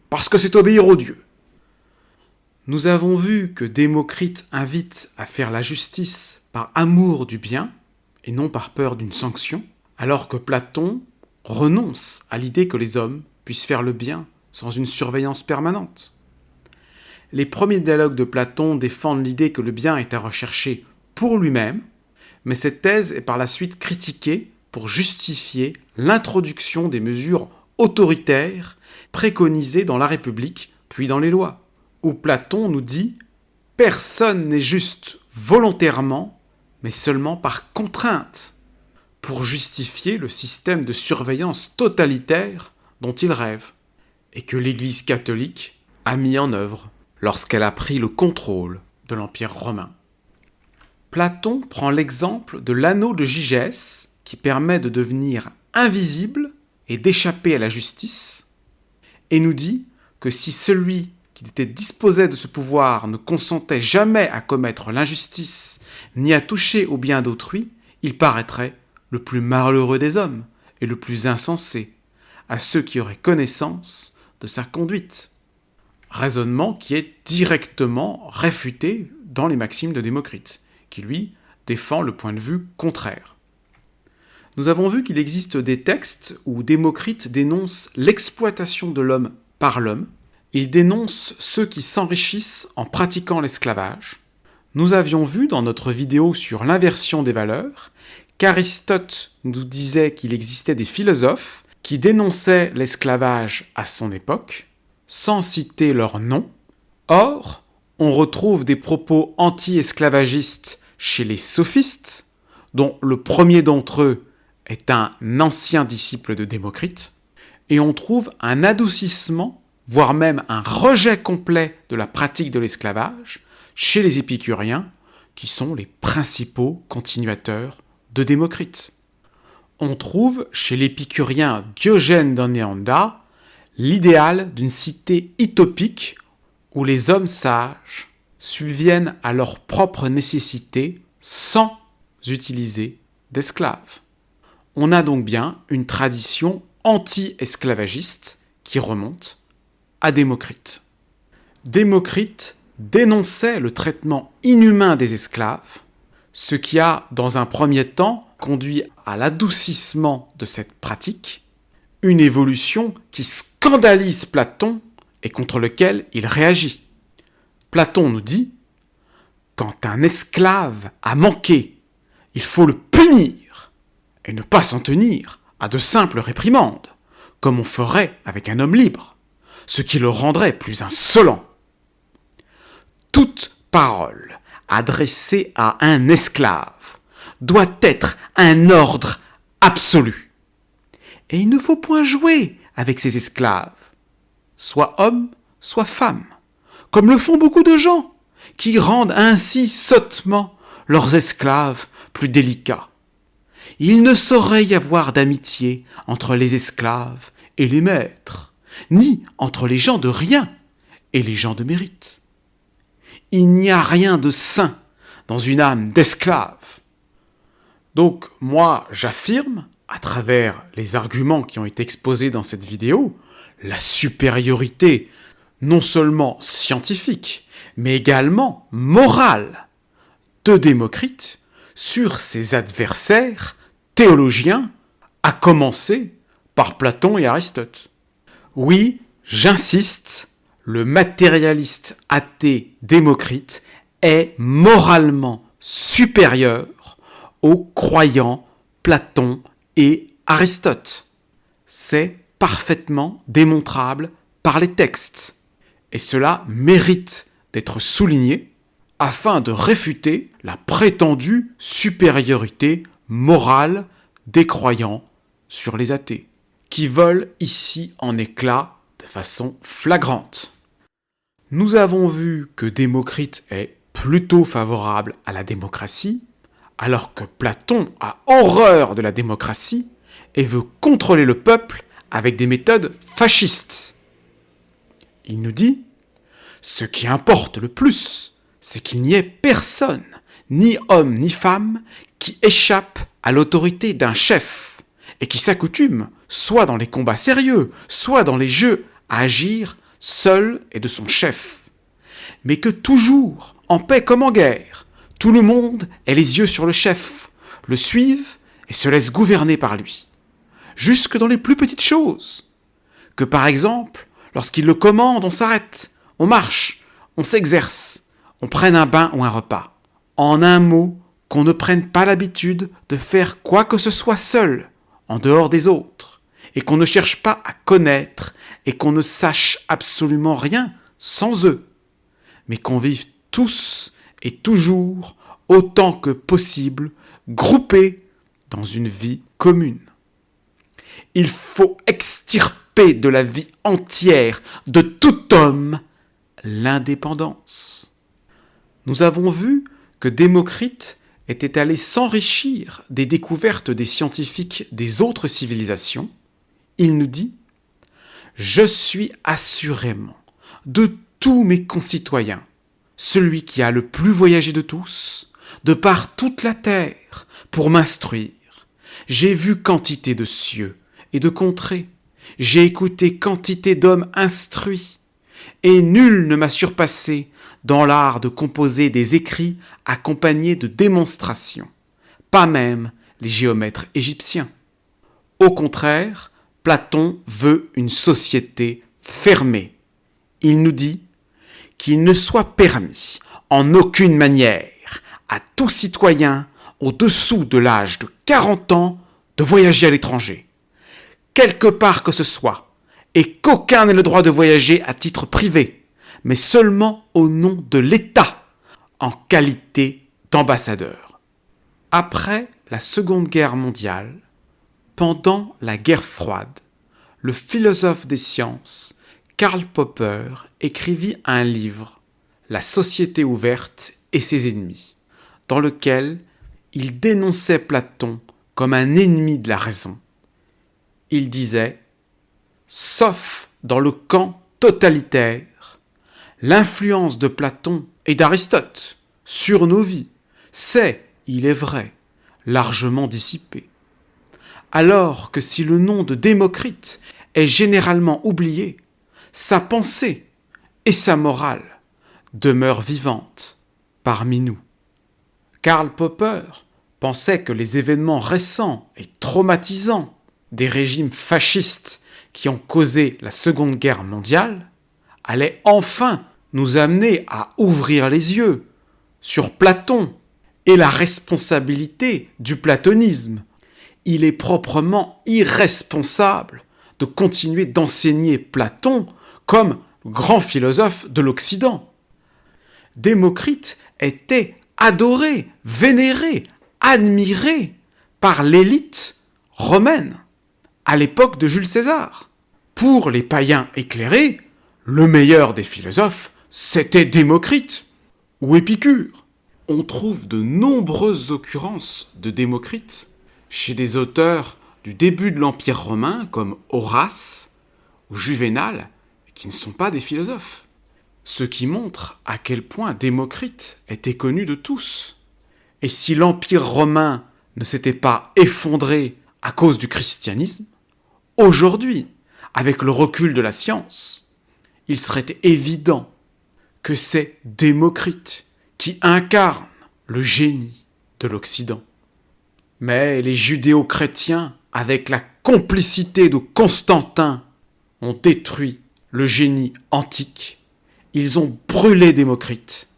parce que c'est obéir aux dieux. Nous avons vu que Démocrite invite à faire la justice par amour du bien et non par peur d'une sanction, alors que Platon renonce à l'idée que les hommes puissent faire le bien sans une surveillance permanente. Les premiers dialogues de Platon défendent l'idée que le bien est à rechercher pour lui-même, mais cette thèse est par la suite critiquée pour justifier l'introduction des mesures autoritaires préconisées dans la République puis dans les lois, où Platon nous dit « Personne n'est juste volontairement, mais seulement par contrainte », pour justifier le système de surveillance totalitaire dont il rêve, et que l'Église catholique a mis en œuvre lorsqu'elle a pris le contrôle de l'Empire romain. Platon prend l'exemple de l'anneau de Gygès qui permet de devenir invisible et d'échapper à la justice, et nous dit que si celui qui était disposé de ce pouvoir ne consentait jamais à commettre l'injustice ni à toucher au bien d'autrui, il paraîtrait le plus malheureux des hommes et le plus insensé à ceux qui auraient connaissance de sa conduite. Raisonnement qui est directement réfuté dans les maximes de Démocrite, qui lui défend le point de vue contraire. Nous avons vu qu'il existe des textes où Démocrite dénonce l'exploitation de l'homme par l'homme. Il dénonce ceux qui s'enrichissent en pratiquant l'esclavage. Nous avions vu dans notre vidéo sur l'inversion des valeurs qu'Aristote nous disait qu'il existait des philosophes qui dénonçaient l'esclavage à son époque, sans citer leur nom. Or, on retrouve des propos anti-esclavagistes chez les sophistes, dont le premier d'entre eux est un ancien disciple de Démocrite, et on trouve un adoucissement voire même un rejet complet de la pratique de l'esclavage chez les épicuriens, qui sont les principaux continuateurs de Démocrite. On trouve chez l'épicurien Diogène d'Anéanda l'idéal d'une cité utopique où les hommes sages subviennent à leurs propres nécessités sans utiliser d'esclaves. On a donc bien une tradition anti-esclavagiste qui remonte à Démocrite. Démocrite dénonçait le traitement inhumain des esclaves, ce qui a, dans un premier temps, conduit à l'adoucissement de cette pratique, une évolution qui scandalise Platon et contre lequel il réagit. Platon nous dit « Quand un esclave a manqué, il faut le punir et ne pas s'en tenir à de simples réprimandes, comme on ferait avec un homme libre, ce qui le rendrait plus insolent. Toute parole adressée à un esclave doit être un ordre absolu. Et il ne faut point jouer avec ses esclaves, soit hommes, soit femmes, comme le font beaucoup de gens, qui rendent ainsi sottement leurs esclaves plus délicats. Il ne saurait y avoir d'amitié entre les esclaves et les maîtres, ni entre les gens de rien et les gens de mérite. Il n'y a rien de sain dans une âme d'esclave. Donc moi, j'affirme, à travers les arguments qui ont été exposés dans cette vidéo, la supériorité non seulement scientifique, mais également morale de Démocrite sur ses adversaires théologiens, à commencer par Platon et Aristote. Oui, j'insiste, le matérialiste athée Démocrite est moralement supérieur aux croyants Platon et Aristote. C'est parfaitement démontrable par les textes, et cela mérite d'être souligné afin de réfuter la prétendue supériorité morale des croyants sur les athées, qui volent ici en éclats de façon flagrante. Nous avons vu que Démocrite est plutôt favorable à la démocratie, alors que Platon a horreur de la démocratie et veut contrôler le peuple avec des méthodes fascistes. Il nous dit « Ce qui importe le plus, c'est qu'il n'y ait personne, ni homme ni femme, qui échappe à l'autorité d'un chef et qui s'accoutume, soit dans les combats sérieux, soit dans les jeux, à agir seul et de son chef. Mais que toujours, en paix comme en guerre, tout le monde ait les yeux sur le chef, le suive et se laisse gouverner par lui. Jusque dans les plus petites choses. Que par exemple, lorsqu'il le commande, on s'arrête, on marche, on s'exerce, on prenne un bain ou un repas. En un mot, qu'on ne prenne pas l'habitude de faire quoi que ce soit seul, en dehors des autres, et qu'on ne cherche pas à connaître et qu'on ne sache absolument rien sans eux, mais qu'on vive tous et toujours, autant que possible, groupés dans une vie commune. Il faut extirper de la vie entière de tout homme l'indépendance. Nous avons vu que Démocrite était allé s'enrichir des découvertes des scientifiques des autres civilisations. Il nous dit « Je suis assurément, de tous mes concitoyens, celui qui a le plus voyagé de tous, de par toute la terre, pour m'instruire. J'ai vu quantité de cieux et de contrées, j'ai écouté quantité d'hommes instruits, et nul ne m'a surpassé dans l'art de composer des écrits accompagnés de démonstrations, pas même les géomètres égyptiens. Au contraire, Platon veut une société fermée. Il nous dit qu'il ne soit permis en aucune manière à tout citoyen au-dessous de l'âge de 40 ans de voyager à l'étranger, quelque part que ce soit, et qu'aucun n'ait le droit de voyager à titre privé, mais seulement au nom de l'État, en qualité d'ambassadeur. Après la Seconde Guerre mondiale, pendant la guerre froide, le philosophe des sciences, Karl Popper, écrivit un livre, La Société ouverte et ses ennemis, dans lequel il dénonçait Platon comme un ennemi de la raison. Il disait « Sauf dans le camp totalitaire, l'influence de Platon et d'Aristote sur nos vies s'est, il est vrai, largement dissipée. Alors que si le nom de Démocrite est généralement oublié, sa pensée et sa morale demeurent vivantes parmi nous. » Karl Popper pensait que les événements récents et traumatisants des régimes fascistes qui ont causé la Seconde Guerre mondiale allaient enfin nous amener à ouvrir les yeux sur Platon et la responsabilité du platonisme. Il est proprement irresponsable de continuer d'enseigner Platon comme grand philosophe de l'Occident. Démocrite était adoré, vénéré, admiré par l'élite romaine à l'époque de Jules César. Pour les païens éclairés, le meilleur des philosophes, c'était Démocrite ou Épicure. On trouve de nombreuses occurrences de Démocrite chez des auteurs du début de l'Empire romain comme Horace ou Juvénal, qui ne sont pas des philosophes. Ce qui montre à quel point Démocrite était connu de tous. Et si l'Empire romain ne s'était pas effondré à cause du christianisme, aujourd'hui, avec le recul de la science, il serait évident que c'est Démocrite qui incarne le génie de l'Occident. Mais les judéo-chrétiens, avec la complicité de Constantin, ont détruit le génie antique. Ils ont brûlé Démocrite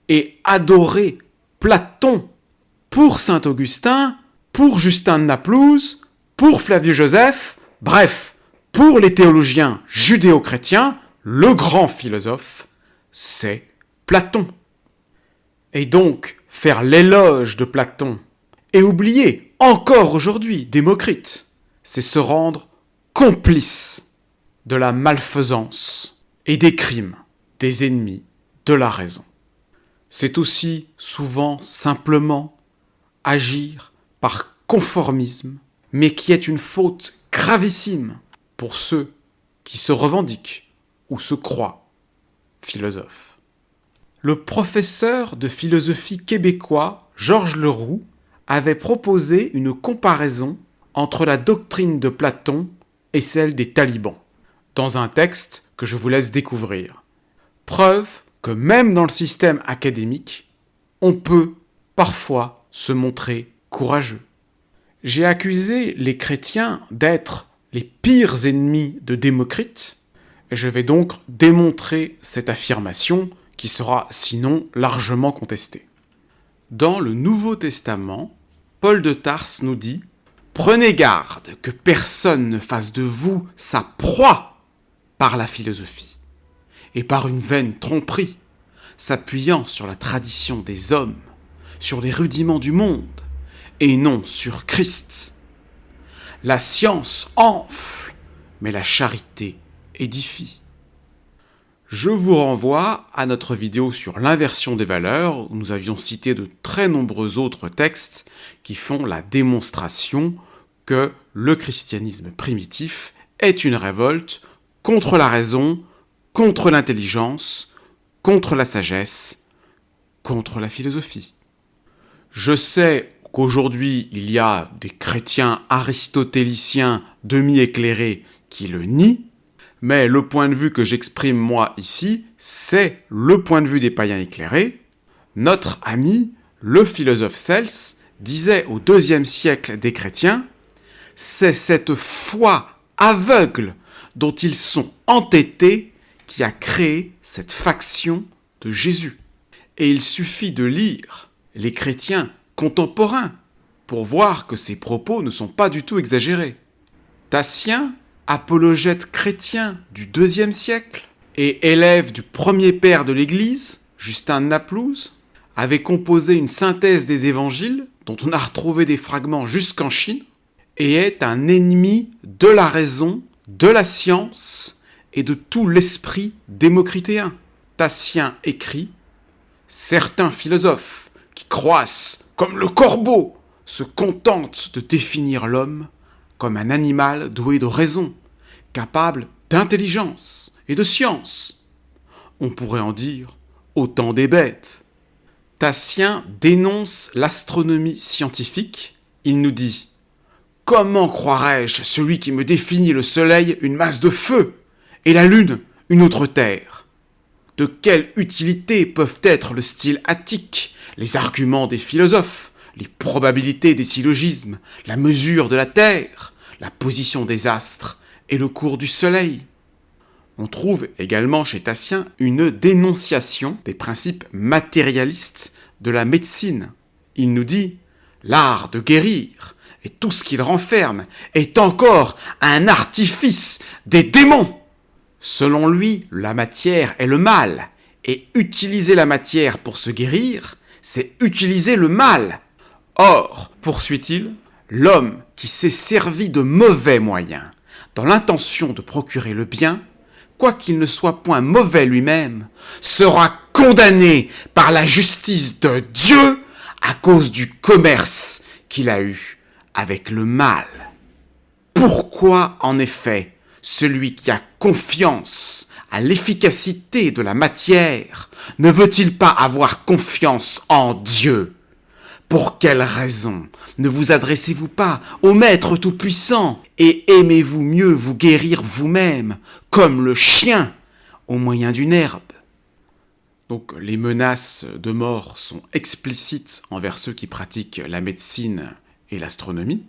et adoré Platon pour saint Augustin, pour Justin de Naplouse, pour Flavius Joseph, bref, pour les théologiens judéo-chrétiens, le grand philosophe, c'est Platon. Et donc, faire l'éloge de Platon et oublier encore aujourd'hui Démocrite, c'est se rendre complice de la malfaisance et des crimes des ennemis de la raison. C'est aussi souvent simplement agir par conformisme, mais qui est une faute gravissime pour ceux qui se revendiquent ou se croient philosophes. Le professeur de philosophie québécois Georges Leroux avait proposé une comparaison entre la doctrine de Platon et celle des talibans, dans un texte que je vous laisse découvrir. Preuve que même dans le système académique, on peut parfois se montrer courageux. J'ai accusé les chrétiens d'être les pires ennemis de Démocrite, et je vais donc démontrer cette affirmation qui sera sinon largement contestée. Dans le Nouveau Testament, Paul de Tarse nous dit « Prenez garde que personne ne fasse de vous sa proie par la philosophie et par une vaine tromperie, s'appuyant sur la tradition des hommes, sur les rudiments du monde, et non sur Christ. La science enfle, mais la charité édifie. » Je vous renvoie à notre vidéo sur l'inversion des valeurs, où nous avions cité de très nombreux autres textes qui font la démonstration que le christianisme primitif est une révolte contre la raison, contre l'intelligence, contre la sagesse, contre la philosophie. Je sais qu'aujourd'hui, il y a des chrétiens aristotéliciens demi-éclairés qui le nient, mais le point de vue que j'exprime moi ici, c'est le point de vue des païens éclairés. Notre ami, le philosophe Cels, disait au IIe siècle des chrétiens, c'est cette foi aveugle dont ils sont entêtés qui a créé cette faction de Jésus. Et il suffit de lire les chrétiens contemporains pour voir que ces propos ne sont pas du tout exagérés. Tatien, apologète chrétien du IIe siècle et élève du premier père de l'Église, Justin de Naplouse, avait composé une synthèse des évangiles dont on a retrouvé des fragments jusqu'en Chine et est un ennemi de la raison, de la science et de tout l'esprit démocritéen. Tatien écrit « Certains philosophes qui croissent comme le corbeau se contentent de définir l'homme comme un animal doué de raison, capable d'intelligence et de science. On pourrait en dire autant des bêtes. » Tatien dénonce l'astronomie scientifique. Il nous dit « Comment croirais-je celui qui me définit le soleil une masse de feu et la lune une autre terre ? De quelle utilité peuvent être le style attique, les arguments des philosophes, les probabilités des syllogismes, la mesure de la terre, la position des astres et le cours du soleil ?» On trouve également chez Tatien une dénonciation des principes matérialistes de la médecine. Il nous dit « L'art de guérir et tout ce qu'il renferme est encore un artifice des démons !» Selon lui, la matière est le mal, et utiliser la matière pour se guérir, c'est utiliser le mal. Or, poursuit-il, l'homme qui s'est servi de mauvais moyens, dans l'intention de procurer le bien, quoiqu'il ne soit point mauvais lui-même, sera condamné par la justice de Dieu à cause du commerce qu'il a eu avec le mal. Pourquoi, en effet, celui qui a confiance à l'efficacité de la matière ne veut-il pas avoir confiance en Dieu ? Pour quelle raison ne vous adressez-vous pas au Maître Tout-Puissant et aimez-vous mieux vous guérir vous-même, comme le chien, au moyen d'une herbe ? Donc les menaces de mort sont explicites envers ceux qui pratiquent la médecine et l'astronomie.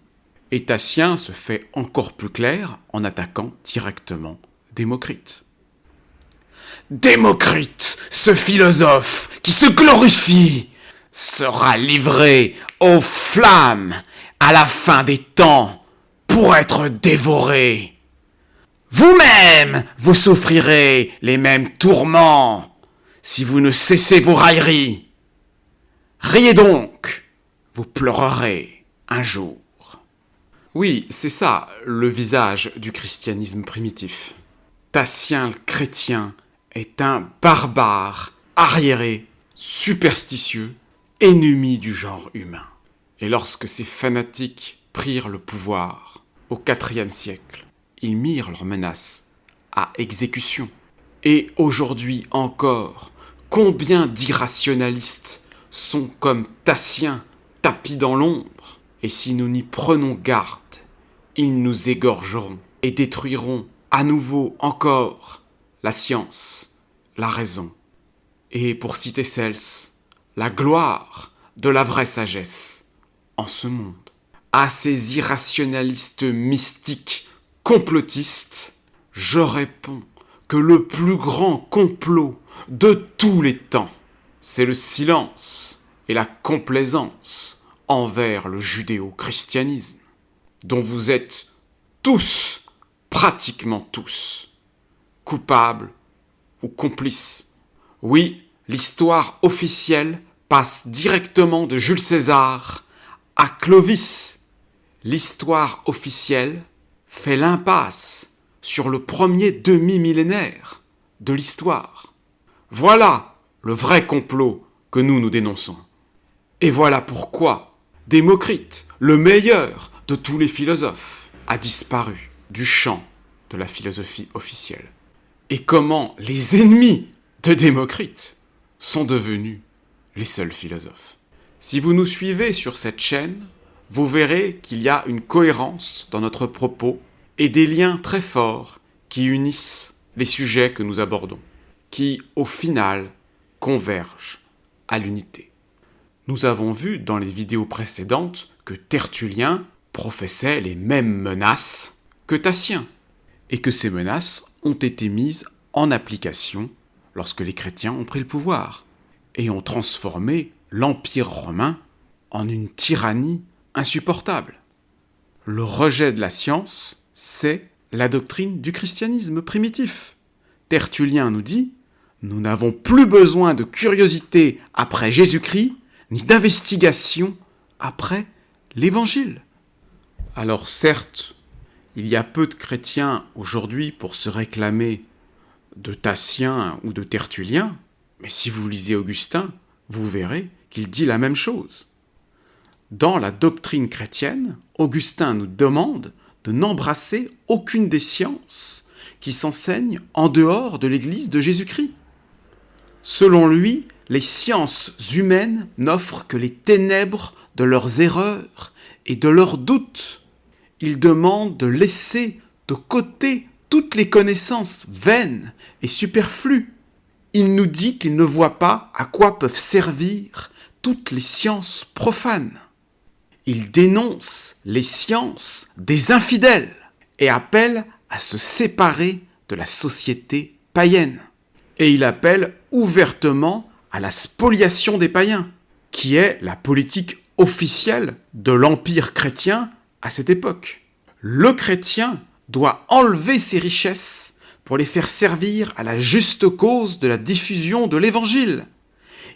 Et Tatien se fait encore plus clair en attaquant directement Démocrite. Démocrite, ce philosophe qui se glorifie, sera livré aux flammes à la fin des temps pour être dévoré. Vous-même, vous souffrirez les mêmes tourments si vous ne cessez vos railleries. Riez donc, vous pleurerez un jour. Oui, c'est ça, le visage du christianisme primitif. Tatien le chrétien est un barbare, arriéré, superstitieux, ennemi du genre humain. Et lorsque ces fanatiques prirent le pouvoir, au IVe siècle, ils mirent leurs menaces à exécution. Et aujourd'hui encore, combien d'irrationalistes sont comme Tatien, tapis dans l'ombre? Et si nous n'y prenons garde, ils nous égorgeront et détruiront à nouveau encore la science, la raison, et pour citer celles, la gloire de la vraie sagesse en ce monde. À ces irrationalistes mystiques complotistes, je réponds que le plus grand complot de tous les temps, c'est le silence et la complaisance envers le judéo-christianisme, dont vous êtes tous, pratiquement tous, coupables ou complices. Oui, l'histoire officielle passe directement de Jules César à Clovis. L'histoire officielle fait l'impasse sur le premier demi-millénaire de l'histoire. Voilà le vrai complot que nous dénonçons. Et voilà pourquoi Démocrite, le meilleur de tous les philosophes, a disparu du champ de la philosophie officielle. Et comment les ennemis de Démocrite sont devenus les seuls philosophes. Si vous nous suivez sur cette chaîne, vous verrez qu'il y a une cohérence dans notre propos et des liens très forts qui unissent les sujets que nous abordons, qui, au final, convergent à l'unité. Nous avons vu dans les vidéos précédentes que Tertullien professait les mêmes menaces que Tatien, et que ces menaces ont été mises en application lorsque les chrétiens ont pris le pouvoir, et ont transformé l'Empire romain en une tyrannie insupportable. Le rejet de la science, c'est la doctrine du christianisme primitif. Tertullien nous dit « Nous n'avons plus besoin de curiosité après Jésus-Christ, ni d'investigation après l'Évangile. » Alors certes, il y a peu de chrétiens aujourd'hui pour se réclamer de Tatien ou de Tertullien, mais si vous lisez Augustin, vous verrez qu'il dit la même chose. Dans la doctrine chrétienne, Augustin nous demande de n'embrasser aucune des sciences qui s'enseignent en dehors de l'Église de Jésus-Christ. Selon lui, les sciences humaines n'offrent que les ténèbres de leurs erreurs et de leurs doutes. Il demande de laisser de côté toutes les connaissances vaines et superflues. Il nous dit qu'il ne voit pas à quoi peuvent servir toutes les sciences profanes. Il dénonce les sciences des infidèles et appelle à se séparer de la société païenne. Et il appelle ouvertement à la spoliation des païens, qui est la politique officielle de l'Empire chrétien à cette époque. Le chrétien doit enlever ses richesses pour les faire servir à la juste cause de la diffusion de l'Évangile.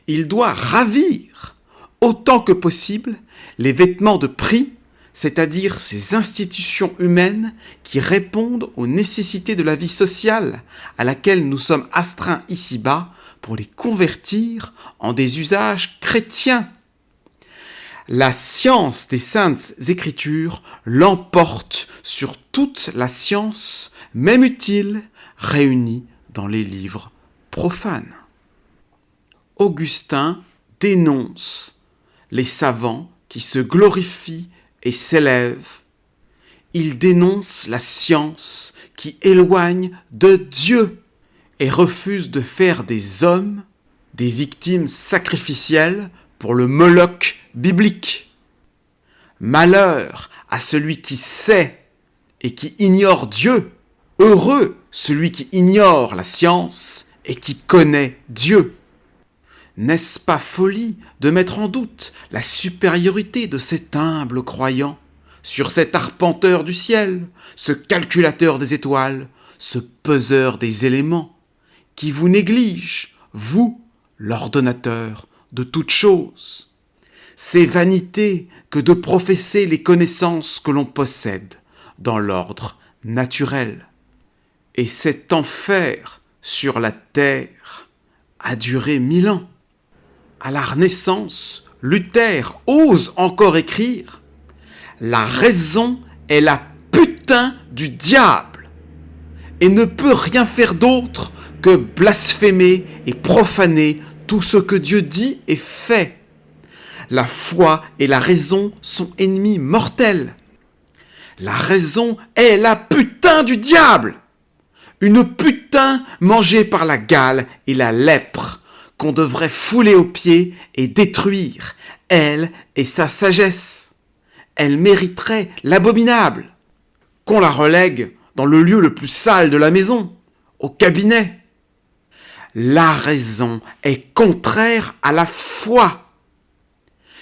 Il doit ravir, autant que possible, les vêtements de prix, c'est-à-dire ces institutions humaines qui répondent aux nécessités de la vie sociale à laquelle nous sommes astreints ici-bas pour les convertir en des usages chrétiens. La science des saintes écritures l'emporte sur toute la science, même utile, réunie dans les livres profanes. Augustin dénonce les savants qui se glorifient et s'élèvent. Il dénonce la science qui éloigne de Dieu et refuse de faire des hommes des victimes sacrificielles pour le Moloch biblique. Malheur à celui qui sait et qui ignore Dieu. Heureux celui qui ignore la science et qui connaît Dieu. N'est-ce pas folie de mettre en doute la supériorité de cet humble croyant sur cet arpenteur du ciel, ce calculateur des étoiles, ce peseur des éléments, qui vous néglige, vous, l'ordonnateur de toutes choses? C'est vanité que de professer les connaissances que l'on possède dans l'ordre naturel. Et cet enfer sur la terre a duré 1000 ans. À la Renaissance, Luther ose encore écrire « La raison est la putain du diable et ne peut rien faire d'autre que blasphémer et profaner tout ce que Dieu dit et fait. La foi et la raison sont ennemis mortels. La raison est la putain du diable, une putain mangée par la gale et la lèpre, qu'on devrait fouler aux pieds et détruire, elle et sa sagesse. Elle mériterait l'abominable, qu'on la relègue dans le lieu le plus sale de la maison, au cabinet. La raison est contraire à la foi.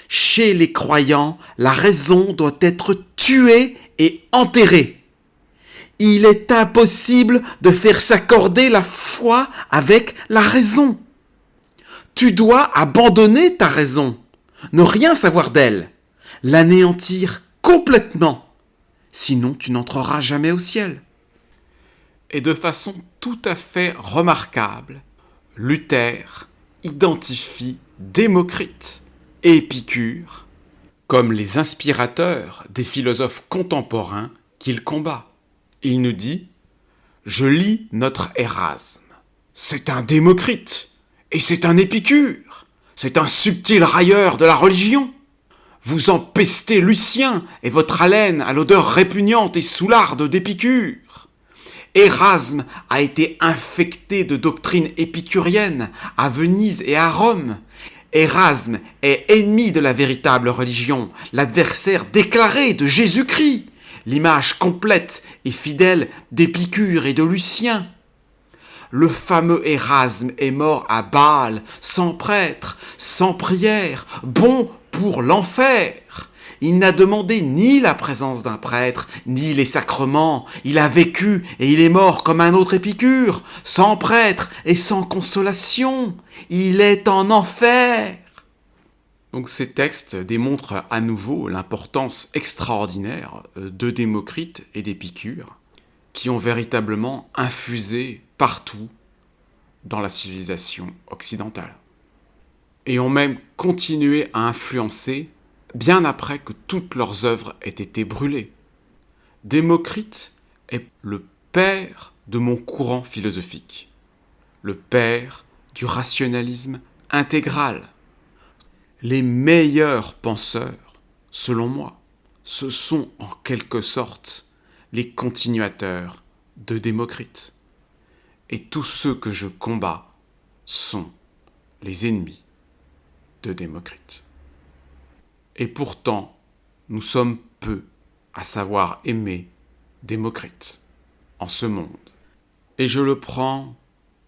Chez les croyants, la raison doit être tuée et enterrée. Il est impossible de faire s'accorder la foi avec la raison. Tu dois abandonner ta raison, ne rien savoir d'elle, l'anéantir complètement, sinon tu n'entreras jamais au ciel. Et de façon tout à fait remarquable, Luther identifie Démocrite et Épicure comme les inspirateurs des philosophes contemporains qu'il combat. Il nous dit « Je lis notre Érasme. C'est un Démocrite et c'est un Épicure. C'est un subtil railleur de la religion. Vous empestez Lucien et votre haleine à l'odeur répugnante et soularde d'Épicure. Érasme a été infecté de doctrines épicuriennes à Venise et à Rome. Érasme est ennemi de la véritable religion, l'adversaire déclaré de Jésus-Christ, l'image complète et fidèle d'Épicure et de Lucien. Le fameux Érasme est mort à Bâle, sans prêtre, sans prière, bon pour l'enfer. Il n'a demandé ni la présence d'un prêtre, ni les sacrements. Il a vécu et il est mort comme un autre Épicure, sans prêtre et sans consolation. Il est en enfer. Donc ces textes démontrent à nouveau l'importance extraordinaire de Démocrite et d'Épicure, qui ont véritablement infusé partout dans la civilisation occidentale. Et ont même continué à influencer bien après que toutes leurs œuvres aient été brûlées. Démocrite est le père de mon courant philosophique, le père du rationalisme intégral. Les meilleurs penseurs, selon moi, ce sont en quelque sorte les continuateurs de Démocrite. Et tous ceux que je combats sont les ennemis de Démocrite. Et pourtant, nous sommes peu à savoir aimer Démocrite en ce monde. Et je le prends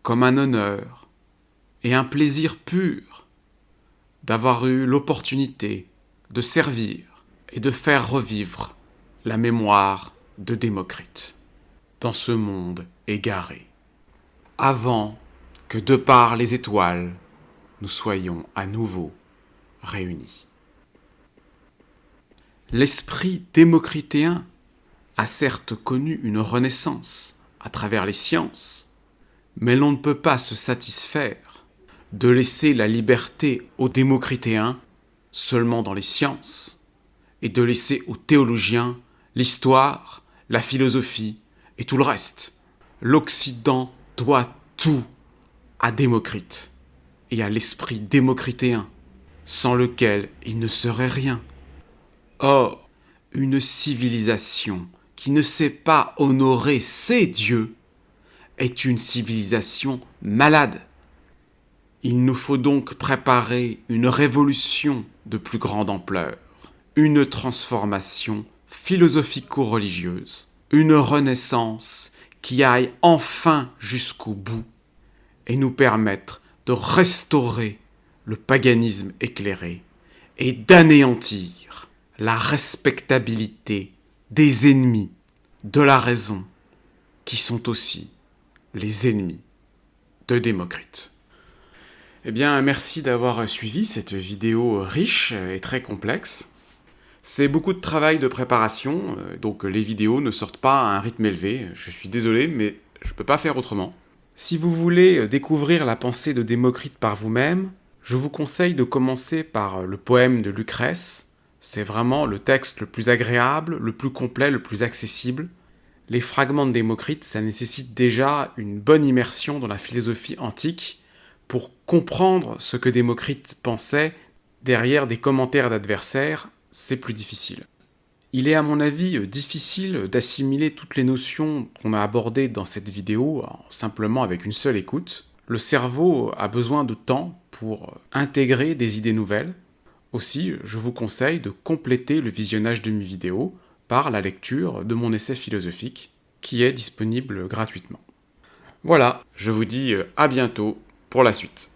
comme un honneur et un plaisir pur d'avoir eu l'opportunité de servir et de faire revivre la mémoire de Démocrite dans ce monde égaré, avant que de par les étoiles, nous soyons à nouveau réunis. L'esprit démocritéen a certes connu une renaissance à travers les sciences, mais l'on ne peut pas se satisfaire de laisser la liberté aux démocritéens seulement dans les sciences et de laisser aux théologiens l'histoire, la philosophie et tout le reste. L'Occident doit tout à Démocrite et à l'esprit démocritéen, sans lequel il ne serait rien. Or, une civilisation qui ne sait pas honorer ses dieux est une civilisation malade. Il nous faut donc préparer une révolution de plus grande ampleur, une transformation philosophico-religieuse, une renaissance qui aille enfin jusqu'au bout et nous permettre de restaurer le paganisme éclairé et d'anéantir la respectabilité des ennemis de la raison, qui sont aussi les ennemis de Démocrite. Eh bien, merci d'avoir suivi cette vidéo riche et très complexe. C'est beaucoup de travail de préparation, donc les vidéos ne sortent pas à un rythme élevé. Je suis désolé, mais je peux pas faire autrement. Si vous voulez découvrir la pensée de Démocrite par vous-même, je vous conseille de commencer par le poème de Lucrèce. C'est vraiment le texte le plus agréable, le plus complet, le plus accessible. Les fragments de Démocrite, ça nécessite déjà une bonne immersion dans la philosophie antique pour comprendre ce que Démocrite pensait derrière des commentaires d'adversaires, c'est plus difficile. Il est à mon avis difficile d'assimiler toutes les notions qu'on a abordées dans cette vidéo simplement avec une seule écoute. Le cerveau a besoin de temps pour intégrer des idées nouvelles. Aussi, je vous conseille de compléter le visionnage de mes vidéos par la lecture de mon essai philosophique qui est disponible gratuitement. Voilà, je vous dis à bientôt pour la suite.